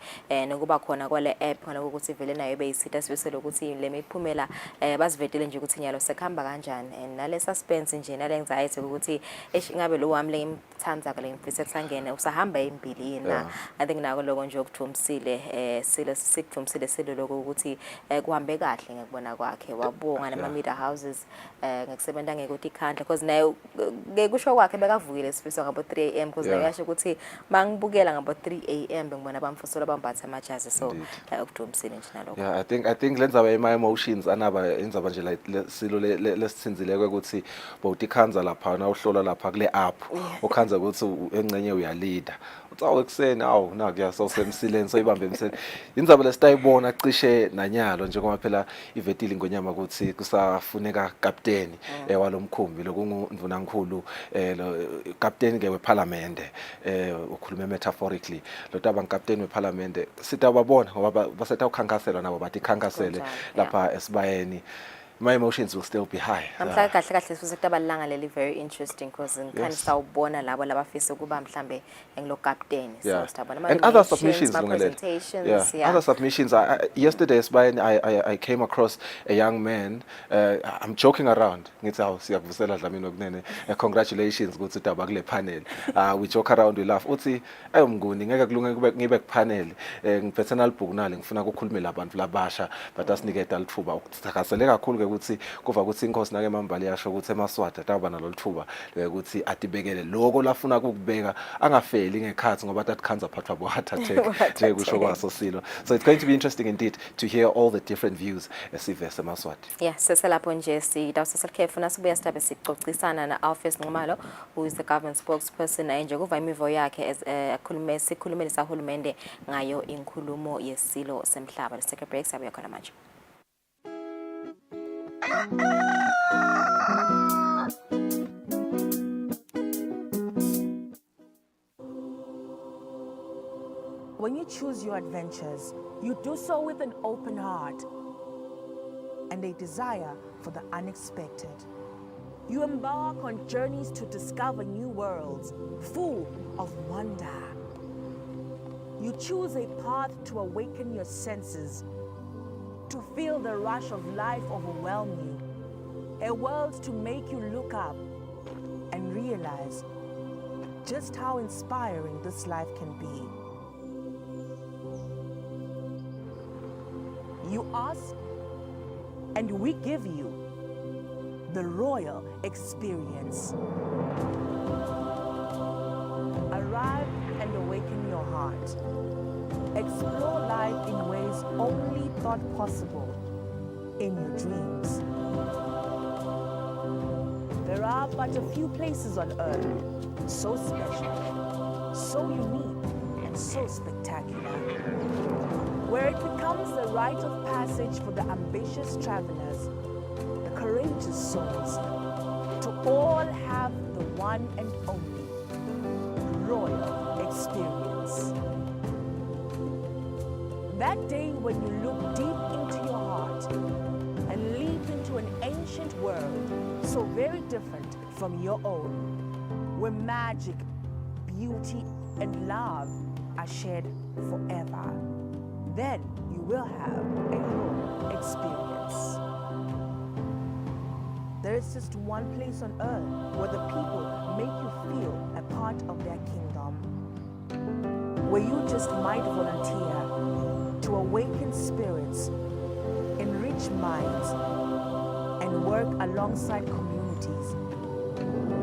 nokuba khona kwale app khona ukuthi vele nayo beyisita sibisele ukuthi lemiphumela bazivedele nje ukuthi nyalo sekhamba kanjani and nale suspense nje nale anxiety ukuthi ngabe lo wami lengimthanza kale ngifisa kusangene usahamba empilini na I think nako lokho nje okuthumsile sikuthumsile silo lokho ukuthi kuhambe kahle ngekubona kwakhe wabonga nama media houses ngekusebenza ngekuthi ikhandla because nayo kusho kwakhe bekavukile sifisa ngabo 3 am because yasho ukuthi mangibukela ngabo 3 am bengibona abamfosolo bambatha amajazi so okuthumsile nje nalokho. Yeah, I think lenza ema emotions anaba inzaba nje silo lesithinzileke ukuthi bowutikhanza lapha na uhlola lapha kule app ukhanza ukuthi engcenye uyaleader utsawe ekseni awu nakuya sawusemsileni soyibambe emseni inzaba lesitayibona cishe nanyalo njengoba phela ivetile ingonyama ukuthi kusafuneka captain walomkhumbi lokungundvunankhulu lo captain ke weparlament ukhuluma metaphorically lo taba captain weparlament sitababona ngoba basetha ukhankasela nabo bathi khankasele lapha esibayeni. My emotions will still be high. Kahle kahle sifisa kubalanga leli very interesting because ngikhani sawubona labo labafisa kuba mhlambe engilo captain so sitabona and other submissions presentations other submissions yesterday I came across a young man I'm joking around ngithi awu siyakuvusela Dlamini okunene congratulations ukuthi udaba kule panel we joke around we laugh uthi ayomnguni ngeke kulunge kube ngibe kupanel ngiphethe nalibhuku nali ngifuna ukukhuluma labantu labasha but asinike ithuba ukuthakasele kakhulu ukuthi kuva ukuthi inkosi nake mambali yasho ukuthi eMaswati ataba nalolithuba ukuthi atibekele lokho lafuna ukubeka angafeli ngekhathi ngoba tatikhanza phathwa bo heart attack njengokusho kwaso Silo. So it's going to be interesting indeed to hear all the different views esive eMaswati. Yeah, seselapho nje sitawuseselekhefu nasibuya sidabe sicocisana na Alpheus Nxumalo, who is the government spokesperson, nje kuva imivo yakhe sikhulumeni sahulumende ngayo inkulumo yesilo semhlaba. Let's take a break, sabuya khona manje. When you choose your adventures, you do so with an open heart and a desire for the unexpected. You embark on journeys to discover new worlds, full of wonder. You choose a path to awaken your senses, to feel the rush of life overwhelm you, a world to make you look up and realize just how inspiring this life can be. You ask, and we give you the royal experience. Arrive and awaken your heart. Explore life in ways only thought possible in your dreams. There are but a few places on earth so special, so unique, and so spectacular, where it becomes the rite of passage for the ambitious travelers, the courageous souls, to all have the one and only royal experience. That day when you look deep into your heart and leap into an ancient world so very different from your own, where magic, beauty, and love are shared forever. Then you will have a royal experience. There is just one place on earth where the people make you feel a part of their kingdom, where you just might volunteer to awaken spirits, enrich minds, and work alongside communities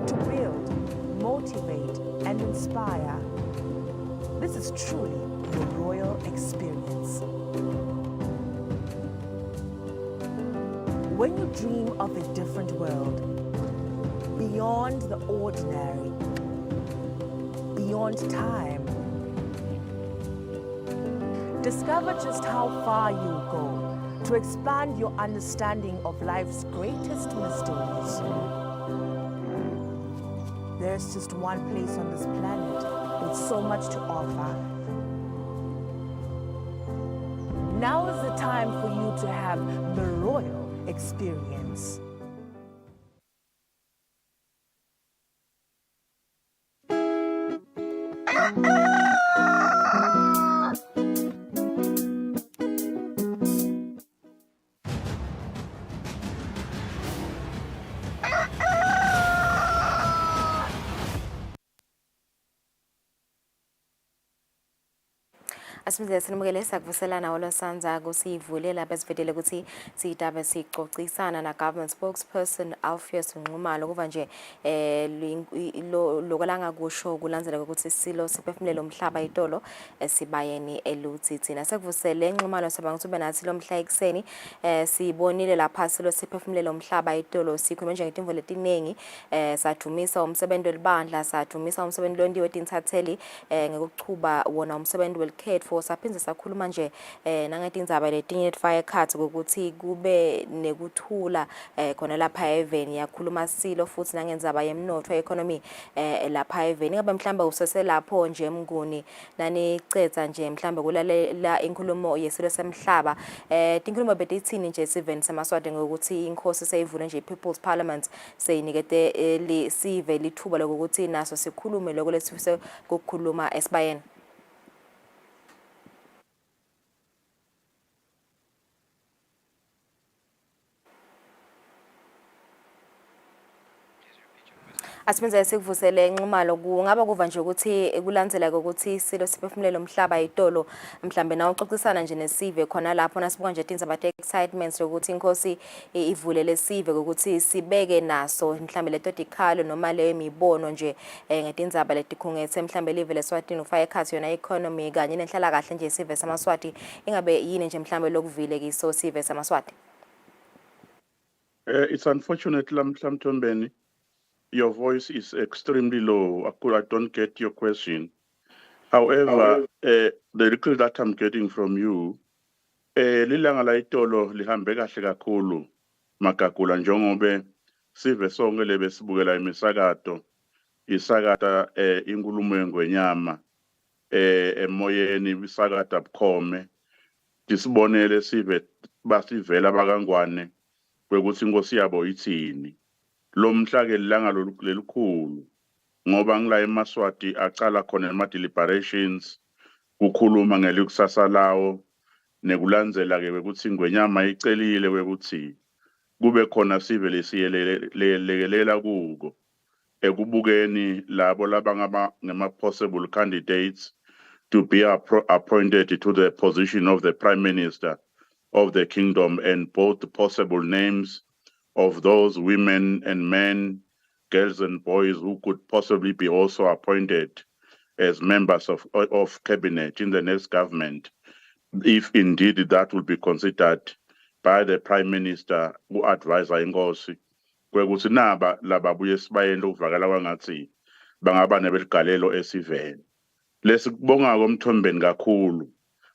to build, motivate, and inspire. This is truly the royal experience. When you dream of a different world, beyond the ordinary, beyond time, discover just how far you go to expand your understanding of life's greatest mysteries. There's just one place on this planet with so much to offer. Now is the time for you to have the royal experience. Asimze sinimukele sakuvuselana olosanza kusivulela besivedele ukuthi sidabe sicocisana na government spokesperson Alpheus Nxumalo kuva nje lokalanga kusho kulandzela ukuthi silo siphefumulelo umhlaba itolo sibayeni eluthi thina sekuvusele Nxumalo sabanga ukuthi benathi lo mhla ekseni sibonile lapha silo siphefumulelo umhlaba itolo sikhuluma nje ngetimvo letinengi sathumisa umsebenzi welibandla sathumisa umsebenzi londiwe tintatheli ngekuchuba wona umsebenzi welkhetfo saphinze sakhuluma nje nangetindzaba letinye fire cuts ukuthi kube nekuthula khona lapha eveni yakhuluma silo futhi nangendzaba yemnotho economy lapha eveni ngabe mhlamba usese lapho nje Mnguni nanicetha nje mhlamba kulalela inkulumo yesilo semhlaba tinkhulumo betithini nje siveni seMaswati ngokuthi inkosi seyivule nje People's Parliament seyinikete sive lithuba lokuthi naso sikhulume lokho lesifise ukukhuluma esibayeni. Asibenze sikuvusele enxumalo kungaba kuva nje ukuthi kulandzela ukuthi silo siphefumulelo umhlaba itolo mhlambe nawo uxoxisana nje nesive khona lapho nasibuka nje tindzaba te-excitement ukuthi inkosi ivule lesive ukuthi sibeke naso mhlambe leto tikhalo noma leyo mibono nje ngetindzaba letikhungetse mhlambe live leSwatini ufaka ekhathi yona economy kanye nenhlala kahle nje sive samaswati ingabe yini nje mhlambe lokuvile kiso sive samaswati. It's unfortunate, Lamthombeni. Your voice is extremely low. I don't get your question. However, the request that I'm getting from you, lilanga la itolo lihambe kahle kakhulu Magagula njengobe sive sonke lebesibukela imisakato isakata inkulumo yengwenyama emoyeni isakata bukhome disibonele sive basivela bakangwane kwekuthi inkosi yabo ithini lo mhla ke lilanga lelikhulu ngoba ngila eMaswati aqala khona ama deliberations ukukhuluma ngelikusasa lawo nekulandzela ke ukuthi ingwenyama icelile ukuthi kube khona sive lesiyelekelela kuko ekubukeni labo labangaba ngema possible candidates to be appointed to the position of the Prime Minister of the kingdom, and both the possible names of those women and men, girls and boys who could possibly be also appointed as members of cabinet in the next government, if indeed that will be considered by the Prime Minister who advisor inkosi kwekuthi naba lababuye sibayeni lokuvakala kwangathi bangaba nebeligalelo esiveni lesikubonga komthombeni kakhulu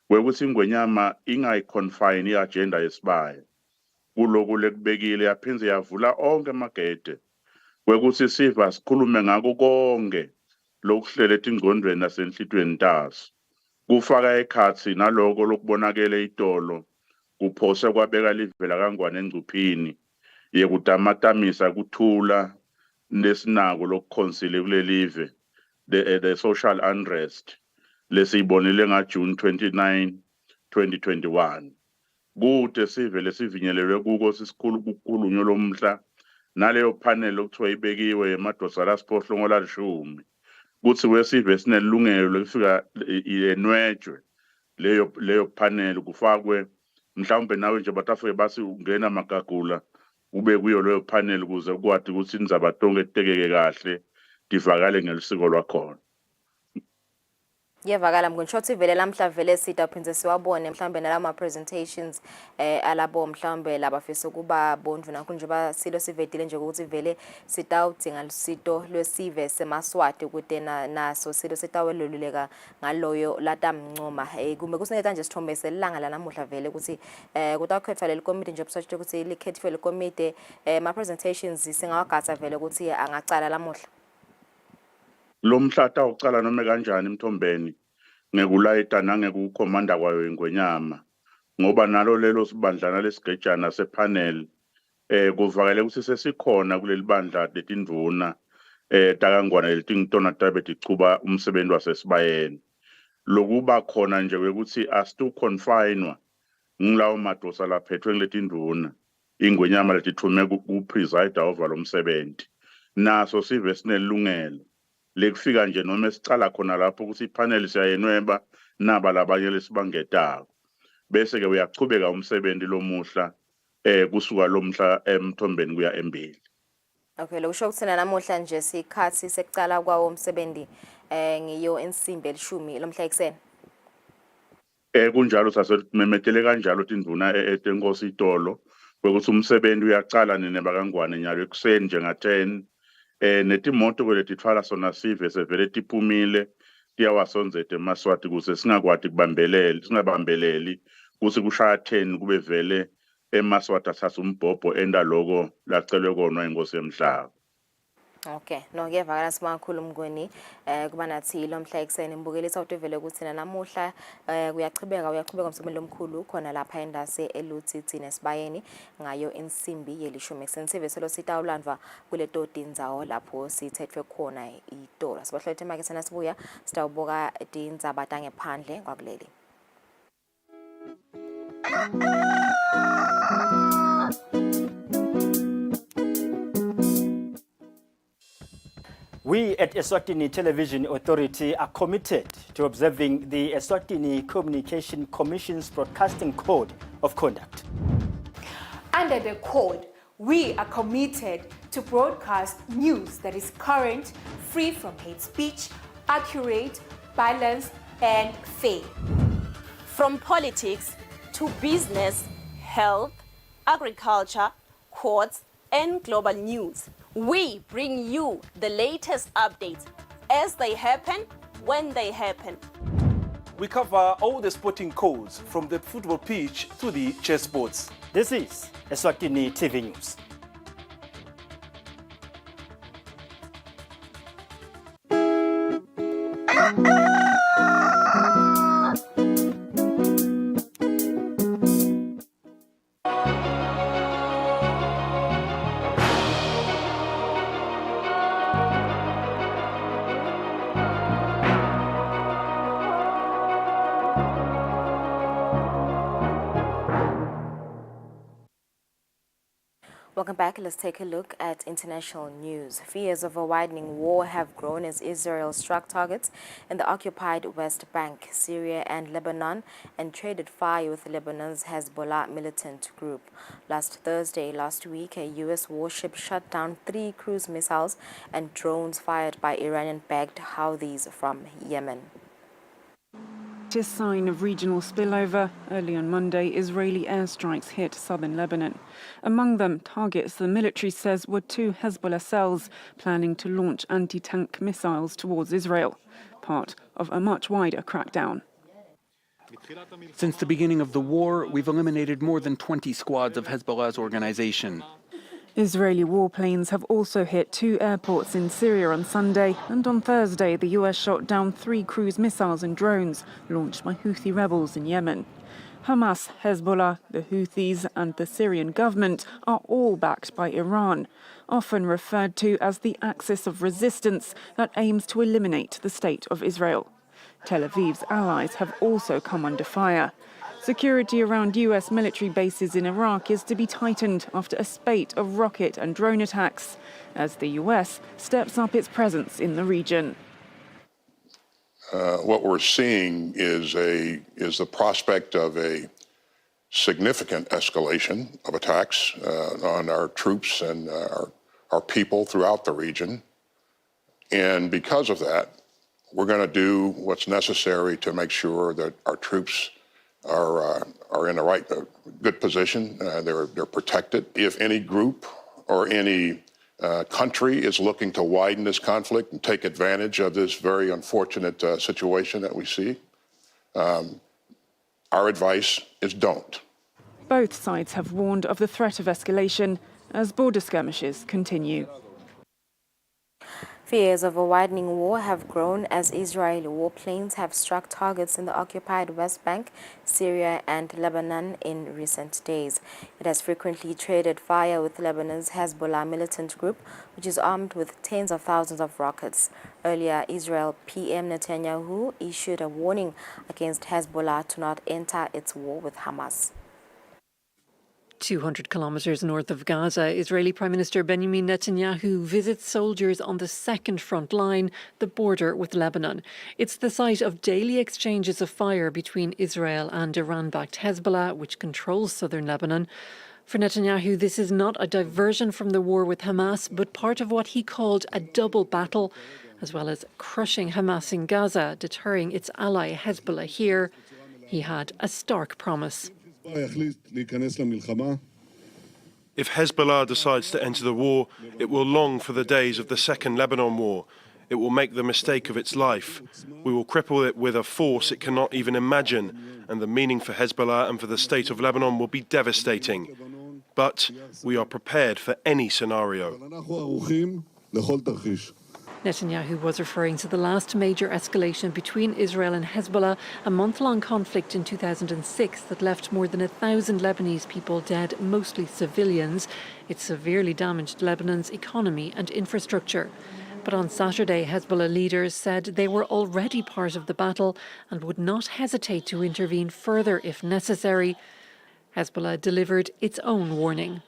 kwekuthi ingwenyama ingayiconfine iagenda yesibaya kuloku lekubekile yaphinze yavula onke amagede kwekuthi siva sikhulume ngako konke lokuhlele tingqondweni nasenhlitweni taso kufaka ekhathi naloko lokubonakele itolo kuphose kwabeka livela kangwane engcuphini yekutamatamisa kuthula nesinako lokukhonsile kulelive the social unrest lesiyibonile ngaJune 29 2021 kude sivele sivinyelelwe kuko sisikhulu kukhulunyo lomhla naleyo panel okuthiwa ibekiwe emadosa lasiphohlongo lalishumi kuthi wesive sinelungelo lokufika yenwetshwe leyo panel kufakwe mhlawumbe nawe nje batafike basi ungena Magagula ube kuyo leyo panel kuze ukwazi ukuthi indzaba tonke itekeke kahle divakale ngelisiko lwakhona. Yevakala mngishothi vele lamhla vele sida prince siwabone mhlambe nalama presentations alabo mhlambe labafisa kuba bondvu nakho nje basilo sivedile nje ukuthi vele sitawudzinga lusito lwesive semaswati kude naso silo sitaweluleka ngaloyo latamncoma kumbe kusingetha nje sithombe selanga lanamuhla vele ukuthi kutakhethwa leli committee nje obusathe ukuthi likhethwe le committee ma presentations singawagatsa vele ukuthi angacala lamuhla lo mhlata ucala noma kanjani Mthombeni ngekulayita nangekukhomanda kwayo ingwenyama ngoba nalo lelo sibandlana lesigejana sepanel kuvakele ukuthi sesikhona kuleli bandla letindvuna takangwana letingitona tabe tichuba umsebenzi wasesibayeni lokuba khona nje ukuthi astu confinewa ngilawo madosa laphethwe ngiletindvuna ingwenyama letithume ku preside over lo msebenzi naso sive sinelungelo lekufika nje noma esicala khona lapho ukuthi ipanel siyayenweba naba labanye lesibangetako bese ke uyachubeka umsebenzi lomuhla kusuka lomhla Mthombeni kuya embili. Okay lokusho ukuthi namuhla nje sikhathi sekucala kwawo umsebenzi ngiyo ensimbi elishumi lomhla ekseni kunjalo sasememetele kanjalo tindvuna etenkosi itolo kwekuthi umsebenzi uyacala nebakangwane nyalo ekseni njenga 10 netimoto kwele tithwala sona sive sevele tiphumile tiyawasonzete eMaswati kuze singakwati kubambeleli singabambeleli kuthi kushaya 10 kube vele eMaswati athatha umbhobho enda loko lacelwe kona inkosi emhlaba. Okay no kuyavakala simakhulu mngweni kuba nathi lo mhla ekseni imbukelisa utivele ukuthi namuhla uyaqhubeka umsebenzi omkhulu khona lapha endase eLutsitsi nesibayeni ngayo insimbi yelishumi sensive selo sitawulandwa kule todinzawo lapho sithethwe khona itolo sibahlothe make sana sibuya sitawubuka tindzaba tangephandle kwakuleli. We at Eswatini Television Authority are committed to observing the Eswatini Communication Commission's Broadcasting Code of Conduct. Under the code, we are committed to broadcast news that is current, free from hate speech, accurate, balanced, and fair. From politics to business, health, agriculture, courts, and global news, we bring you the latest updates as they happen, when they happen. We cover all the sporting codes from the football pitch to the chessboards. This is Eswatini TV News. Welcome back. Let's take a look at international news. Fears of a widening war have grown as Israel struck targets in the occupied West Bank, Syria and Lebanon and traded fire with Lebanon's Hezbollah militant group. Last week, a U.S. warship shot down 3 cruise missiles and drones fired by Iranian-backed Houthis from Yemen. A sign of regional spillover. Early on Monday, Israeli airstrikes hit southern Lebanon. Among them, targets the military says were 2 Hezbollah cells planning to launch anti-tank missiles towards Israel, part of a much wider crackdown. Since the beginning of the war, we've eliminated more than 20 squads of Hezbollah's organization. Israeli warplanes have also hit 2 airports in Syria on Sunday, and on Thursday the US shot down 3 cruise missiles and drones launched by Houthi rebels in Yemen. Hamas, Hezbollah, the Houthis and the Syrian government are all backed by Iran, often referred to as the axis of resistance that aims to eliminate the state of Israel. Tel Aviv's allies have also come under fire. Security around US military bases in Iraq is to be tightened after a spate of rocket and drone attacks, as the US steps up its presence in the region. What we're seeing is the prospect of a significant escalation of attacks on our troops and our people throughout the region. And because of that, we're going to do what's necessary to make sure that our troops are in a good position. They're protected. If any group or any country is looking to widen this conflict and take advantage of this very unfortunate situation that we see, our advice is don't. Both sides have warned of the threat of escalation as border skirmishes continue. Fears of a widening war have grown as Israeli warplanes have struck targets in the occupied West Bank, Syria and Lebanon in recent days. It has frequently traded fire with Lebanon's Hezbollah militant group, which is armed with tens of thousands of rockets. Earlier, Israel PM Netanyahu issued a warning against Hezbollah to not enter its war with Hamas. 200 kilometers north of Gaza, Israeli Prime Minister Benjamin Netanyahu visits soldiers on the second front line, the border with Lebanon. It's the site of daily exchanges of fire between Israel and Iran-backed Hezbollah, which controls southern Lebanon. For Netanyahu, this is not a diversion from the war with Hamas, but part of what he called a double battle, as well as crushing Hamas in Gaza, deterring its ally Hezbollah here. He had a stark promise. If Hezbollah decides to enter the war, it will long for the days of the Second Lebanon War. It will make the mistake of its life. We will cripple it with a force it cannot even imagine, and the meaning for Hezbollah and for the state of Lebanon will be devastating. But we are prepared for any scenario. Netanyahu was referring to the last major escalation between Israel and Hezbollah, a month-long conflict in 2006 that left more than 1,000 Lebanese people dead, mostly civilians. It severely damaged Lebanon's economy and infrastructure. But on Saturday, Hezbollah leaders said they were already part of the battle and would not hesitate to intervene further if necessary. Hezbollah delivered its own warning.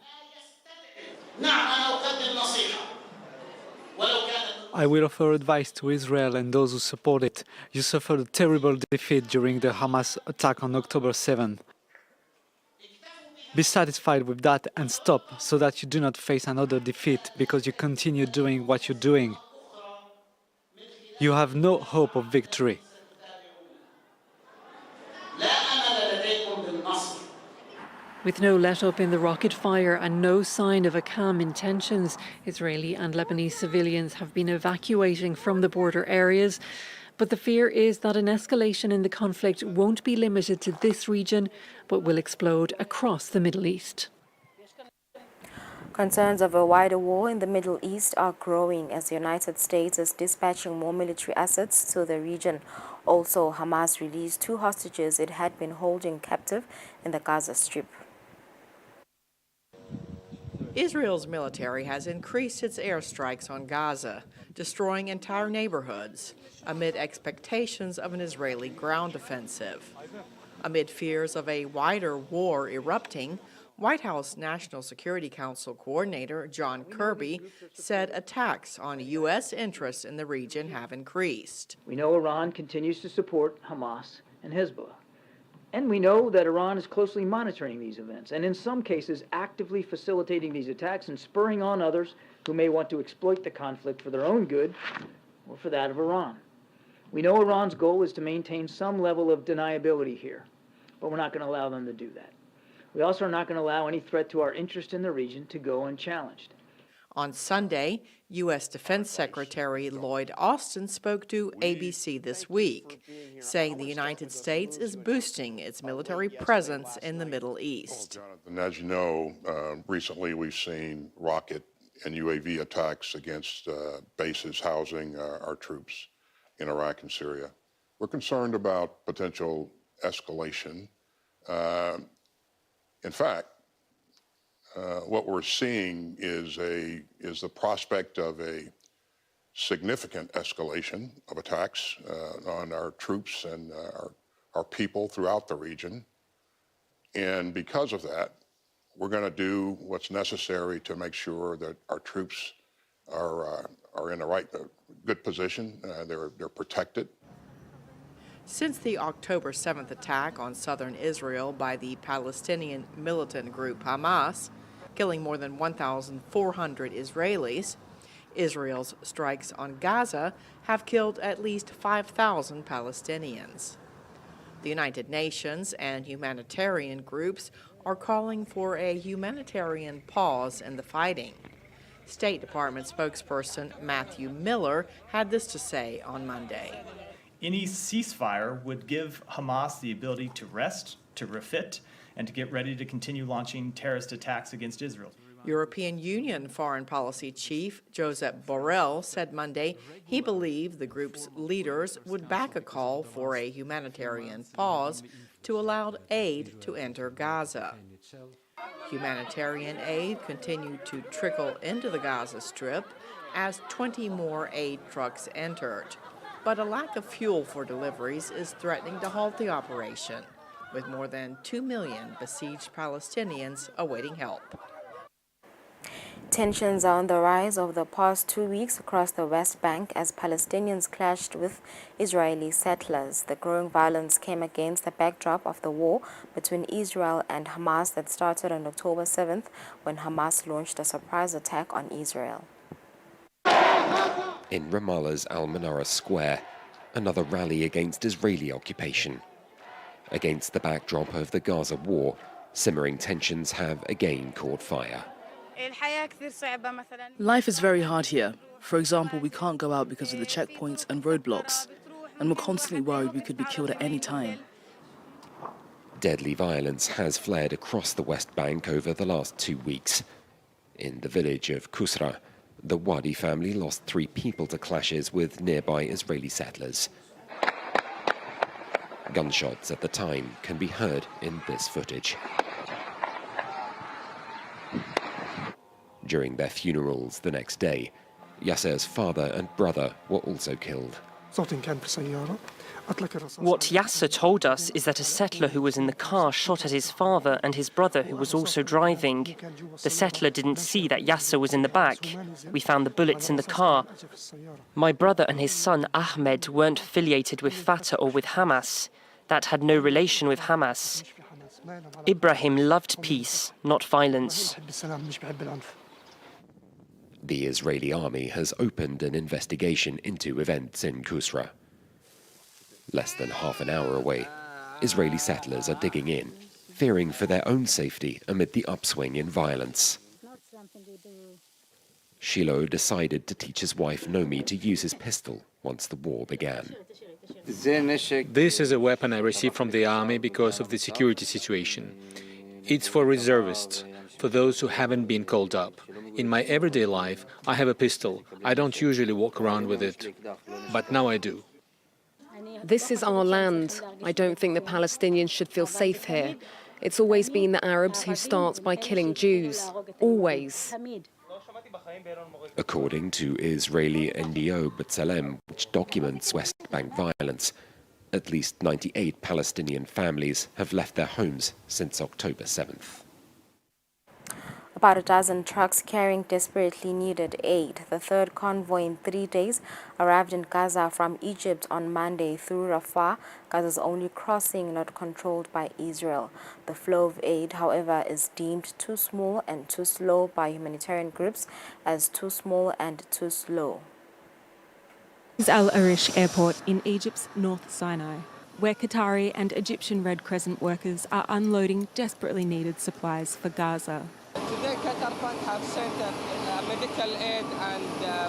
I will offer advice to Israel and those who support it. You suffered a terrible defeat during the Hamas attack on October 7th. Be satisfied with that and stop so that you do not face another defeat because you continue doing what you're doing. You have no hope of victory. With no let-up in the rocket fire and no sign of a calm intentions, Israeli and Lebanese civilians have been evacuating from the border areas. But the fear is that an escalation in the conflict won't be limited to this region, but will explode across the Middle East. Concerns of a wider war in the Middle East are growing as the United States is dispatching more military assets to the region. Also, Hamas released 2 hostages it had been holding captive in the Gaza Strip. Israel's military has increased its airstrikes on Gaza, destroying entire neighborhoods, amid expectations of an Israeli ground offensive. Amid fears of a wider war erupting, White House National Security Council Coordinator John Kirby said attacks on U.S. interests in the region have increased. We know Iran continues to support Hamas and Hezbollah. And we know that Iran is closely monitoring these events and in some cases actively facilitating these attacks and spurring on others who may want to exploit the conflict for their own good or for that of Iran. We know Iran's goal is to maintain some level of deniability here, but we're not going to allow them to do that. We also are not going to allow any threat to our interest in the region to go unchallenged. On Sunday, U.S. Defense Secretary Lloyd Austin spoke to ABC This Week, saying the United States is boosting its military presence in the Middle East. And as you know, recently we've seen rocket and UAV attacks against bases housing our troops in Iraq and Syria. We're concerned about potential escalation. In fact, what we're seeing is the prospect of a significant escalation of attacks on our troops and our people throughout the region. And because of that, we're going to do what's necessary to make sure that our troops are in the good position. They're protected. Since the October 7th attack on southern Israel by the Palestinian militant group Hamas, killing more than 1,400 Israelis, Israel's strikes on Gaza have killed at least 5,000 Palestinians. The United Nations and humanitarian groups are calling for a humanitarian pause in the fighting. State Department spokesperson Matthew Miller had this to say on Monday. Any ceasefire would give Hamas the ability to rest, to refit, and to get ready to continue launching terrorist attacks against Israel. European Union Foreign Policy Chief Josep Borrell said Monday he believed the group's leaders would back a call for a humanitarian pause to allow aid to enter Gaza. Humanitarian aid continued to trickle into the Gaza Strip as 20 more aid trucks entered. But a lack of fuel for deliveries is threatening to halt the operation, with more than 2 million besieged Palestinians awaiting help. Tensions are on the rise over the past 2 weeks across the West Bank as Palestinians clashed with Israeli settlers. The growing violence came against the backdrop of the war between Israel and Hamas that started on October 7th when Hamas launched a surprise attack on Israel. In Ramallah's Al-Manara Square, another rally against Israeli occupation. Against the backdrop of the Gaza war, simmering tensions have again caught fire. Life is very hard here. For example, we can't go out because of the checkpoints and roadblocks, and we're constantly worried we could be killed at any time. Deadly violence has flared across the West Bank over the last 2 weeks. In the village of Kusile, the Wadi family lost 3 people to clashes with nearby Israeli settlers. Gunshots at the time can be heard in this footage. During their funerals the next day, Yasser's father and brother were also killed. What Yasser told us is that a settler who was in the car shot at his father and his brother, who was also driving. The settler didn't see that Yasser was in the back. We found the bullets in the car. My brother and his son Ahmed weren't affiliated with Fatah or with Hamas. That had no relation with Hamas. Ibrahim loved peace, not violence. The Israeli army has opened an investigation into events in Kusra. Less than half an hour away, Israeli settlers are digging in, fearing for their own safety amid the upswing in violence. Shiloh decided to teach his wife Nomi to use his pistol once the war began. This is a weapon I received from the army because of the security situation. It's for reservists, for those who haven't been called up. In my everyday life, I have a pistol. I don't usually walk around with it, but now I do. This is our land. I don't think the Palestinians should feel safe here. It's always been the Arabs who start by killing Jews. Always. According to Israeli NGO B'Tselem, which documents West Bank violence, at least 98 Palestinian families have left their homes since October 7th. About a dozen trucks carrying desperately needed aid, the third convoy in 3 days, arrived in Gaza from Egypt on Monday through Rafah, Gaza's only crossing not controlled by Israel. The flow of aid, however, is deemed too small and too slow by humanitarian groups as too small and too slow. This is Al Arish Airport in Egypt's North Sinai, where Qatari and Egyptian Red Crescent workers are unloading desperately needed supplies for Gaza. Today, Qatar Fund have sent medical aid and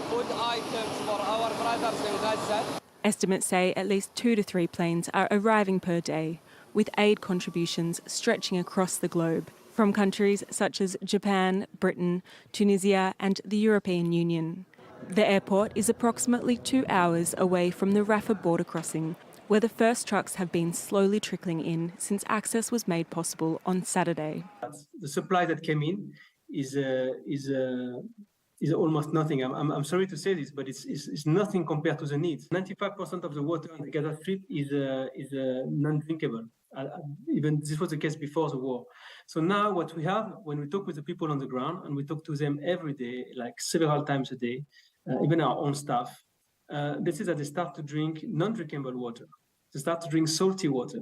food items for our brothers in Gaza. Estimates say at least 2 to 3 planes are arriving per day, with aid contributions stretching across the globe, from countries such as Japan, Britain, Tunisia and the European Union. The airport is approximately 2 hours away from the Rafah border crossing, where the first trucks have been slowly trickling in since access was made possible on Saturday. The supply that came in is almost nothing. I'm sorry to say this, but it's nothing compared to the needs. 95% of the water on the Gaza Strip is non-drinkable. Even this was the case before the war. So now what we have, when we talk with the people on the ground, and we talk to them every day, like several times a day, even our own staff, they say that they start to drink non-drinkable water. They start to drink salty water.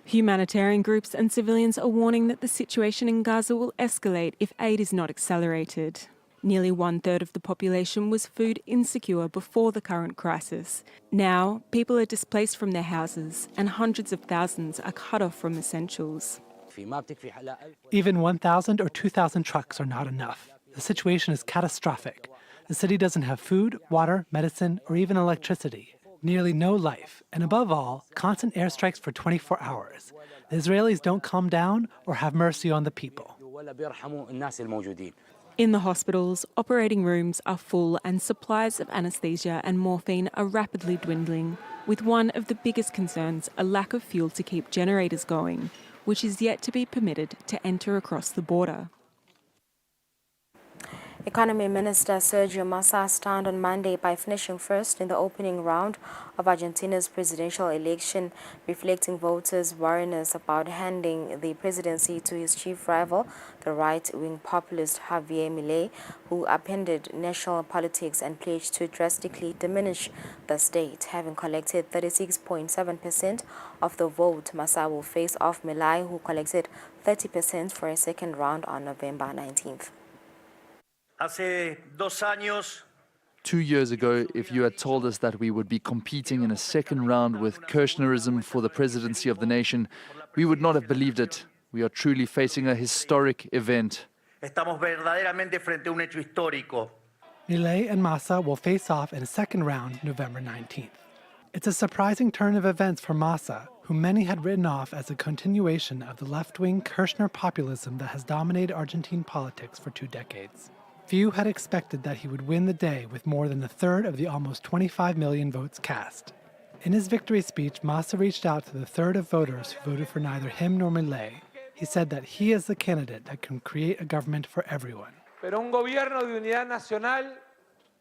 Humanitarian groups and civilians are warning that the situation in Gaza will escalate if aid is not accelerated. Nearly 1/3 of the population was food insecure before the current crisis. Now, people are displaced from their houses and hundreds of thousands are cut off from essentials. Even 1,000 or 2,000 trucks are not enough. The situation is catastrophic. The city doesn't have food, water, medicine, or even electricity. Nearly no life, and above all, constant airstrikes for 24 hours. The Israelis don't calm down or have mercy on the people. In the hospitals, operating rooms are full and supplies of anesthesia and morphine are rapidly dwindling, with one of the biggest concerns a lack of fuel to keep generators going, which is yet to be permitted to enter across the border. Economy Minister Sergio Massa stunned on Monday by finishing first in the opening round of Argentina's presidential election, reflecting voters' wariness about handing the presidency to his chief rival, the right-wing populist Javier Milei, who upended national politics and pledged to drastically diminish the state. Having collected 36.7% of the vote, Massa will face off Milei, who collected 30% for a second round on November 19th. Hace 2 años, 2 years ago, if you had told us that we would be competing in a second round with Kirchnerism for the presidency of the nation, we would not have believed it. We are truly facing a historic event. estamos verdaderamente frente a un hecho histórico. Milei and Massa will face off in a second round November 19th. It's a surprising turn of events for Massa, who many had written off as a continuation of the left-wing Kirchner populism that has dominated Argentine politics for 2 decades. Few had expected that he would win the day with more than a third of the almost 25 million votes cast. In his victory speech, Massa reached out to the third of voters who voted for neither him nor Milei. He said that he is the candidate that can create a government for everyone. Pero un gobierno de unidad nacional,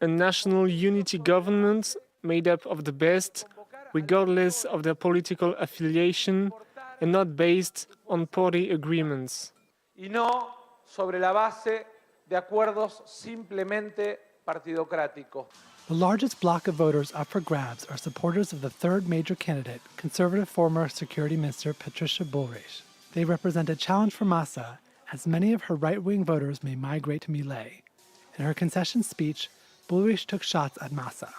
A national unity government made up of the best regardless of their political affiliation, and not based on party agreements. Y no sobre la base de acuerdos simplemente partidocráticos. The largest bloc of voters up for grabs are supporters of the third major candidate, conservative former Security Minister Patricia Bullrich. They represent a challenge for Massa, as many of her right-wing voters may migrate to Milei. In her concession speech, Bullrich took shots at Massa.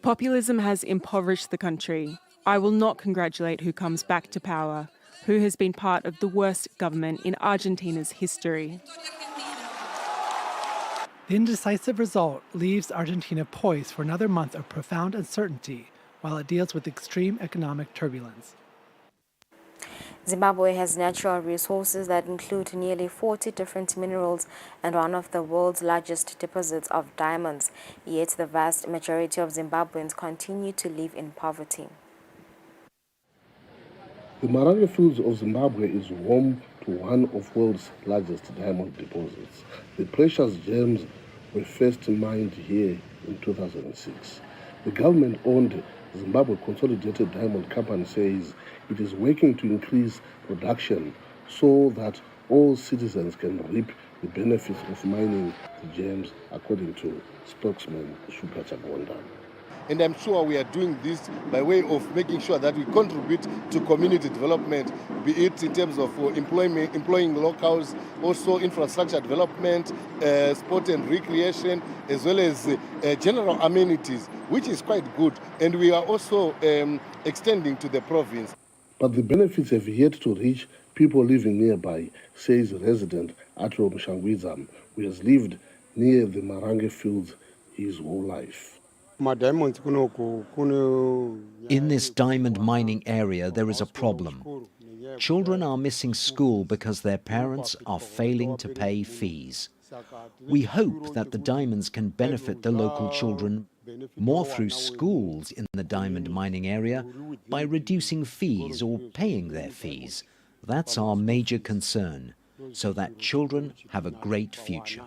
Populism has impoverished the country. I will not congratulate who comes back to power, who has been part of the worst government in Argentina's history. The indecisive result leaves Argentina poised for another month of profound uncertainty while it deals with extreme economic turbulence. Zimbabwe has natural resources that include nearly 40 different minerals and one of the world's largest deposits of diamonds, yet the vast majority of Zimbabweans continue to live in poverty. The Marange Fields of Zimbabwe is home to one of the world's largest diamond deposits. The precious gems were first mined here in 2006. The government-owned Zimbabwe Consolidated Diamond Company says it is working to increase production so that all citizens can reap the benefits of mining the gems, according to spokesman Shuka Chagonda. And I'm sure we are doing this by way of making sure that we contribute to community development, be it in terms of employing locals, also infrastructure development, sport and recreation, as well as general amenities, which is quite good. And we are also extending to the province. But the benefits have yet to reach people living nearby, says resident Atro Mshangwiza, who has lived near the Marange Fields his whole life. In this diamond mining area, there is a problem. Children are missing school because their parents are failing to pay fees. We hope that the diamonds can benefit the local children more through schools in the diamond mining area by reducing fees or paying their fees. That's our major concern, so that children have a great future.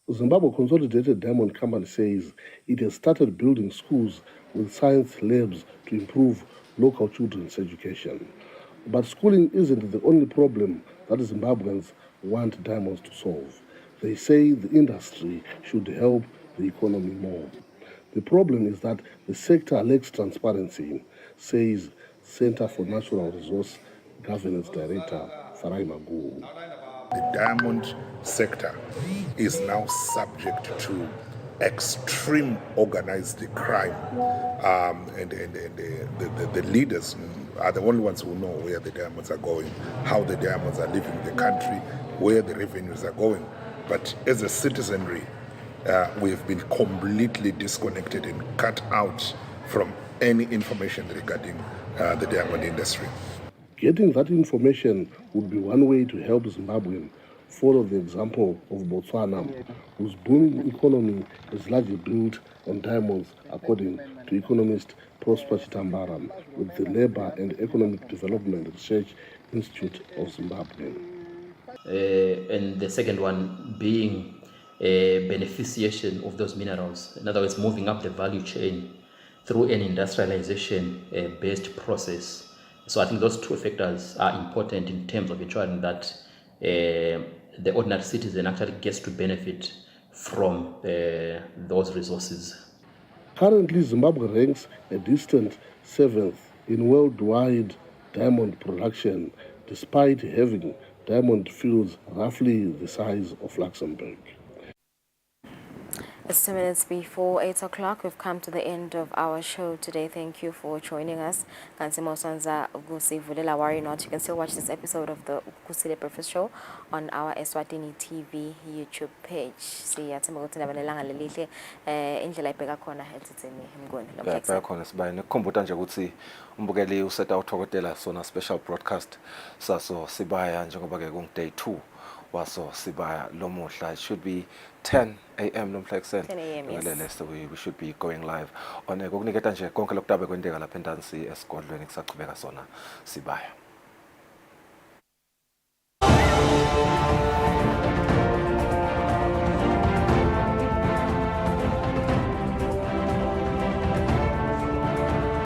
Zimbabwe Consolidated Diamond Company says it has started building schools with science labs to improve local children's education. But schooling isn't the only problem that Zimbabweans want diamonds to solve. They say the industry should help the economy more. The problem is that the sector lacks transparency, says Center for Natural Resource Governance Director Farai Magu. The diamond sector is now subject to extreme organized crime, and the leaders are the only ones who know where the diamonds are going, how the diamonds are leaving the country, where the revenues are going. But as a citizenry, we have been completely disconnected and cut out from any information regarding the diamond industry. Getting that information would be one way to help Zimbabwe follow the example of Botswana, whose booming economy is largely built on diamonds, according to economist Prosper Chitambara with the Labour and Economic Development Research Institute of Zimbabwe. And the second one being a beneficiation of those minerals. In other words, moving up the value chain through an industrialization-based process. So I think those two factors are important in terms of ensuring that the ordinary citizen actually gets to benefit from those resources. Currently, Zimbabwe ranks a distant 7th in worldwide diamond production, despite having diamond fields roughly the size of Luxembourg. It's 2 minutes before 8 o'clock. We've come to the end of our show today. Thank you for joining us. Worry not, you can still watch this episode of the Kusile Breakfast Show on our Eswatini TV YouTube page. See ya ukuthi nabalelanga lelihle indlela ibheka khona etsitseni emngoni. Bheka khona sibane. Kukhumbuta nje ukuthi umbukeli usetha uthokotela sona special broadcast saso sibaya njengoba ke kung day 2 waso sibaya lomuhla. It should be 10 a.m. nomhla ekuseni. 10 a.m. Yes. We should be going live on kokuniketa nje konke lokutabe kwendeka lapha endansi esigodlweni kusachubeka sona sibaya.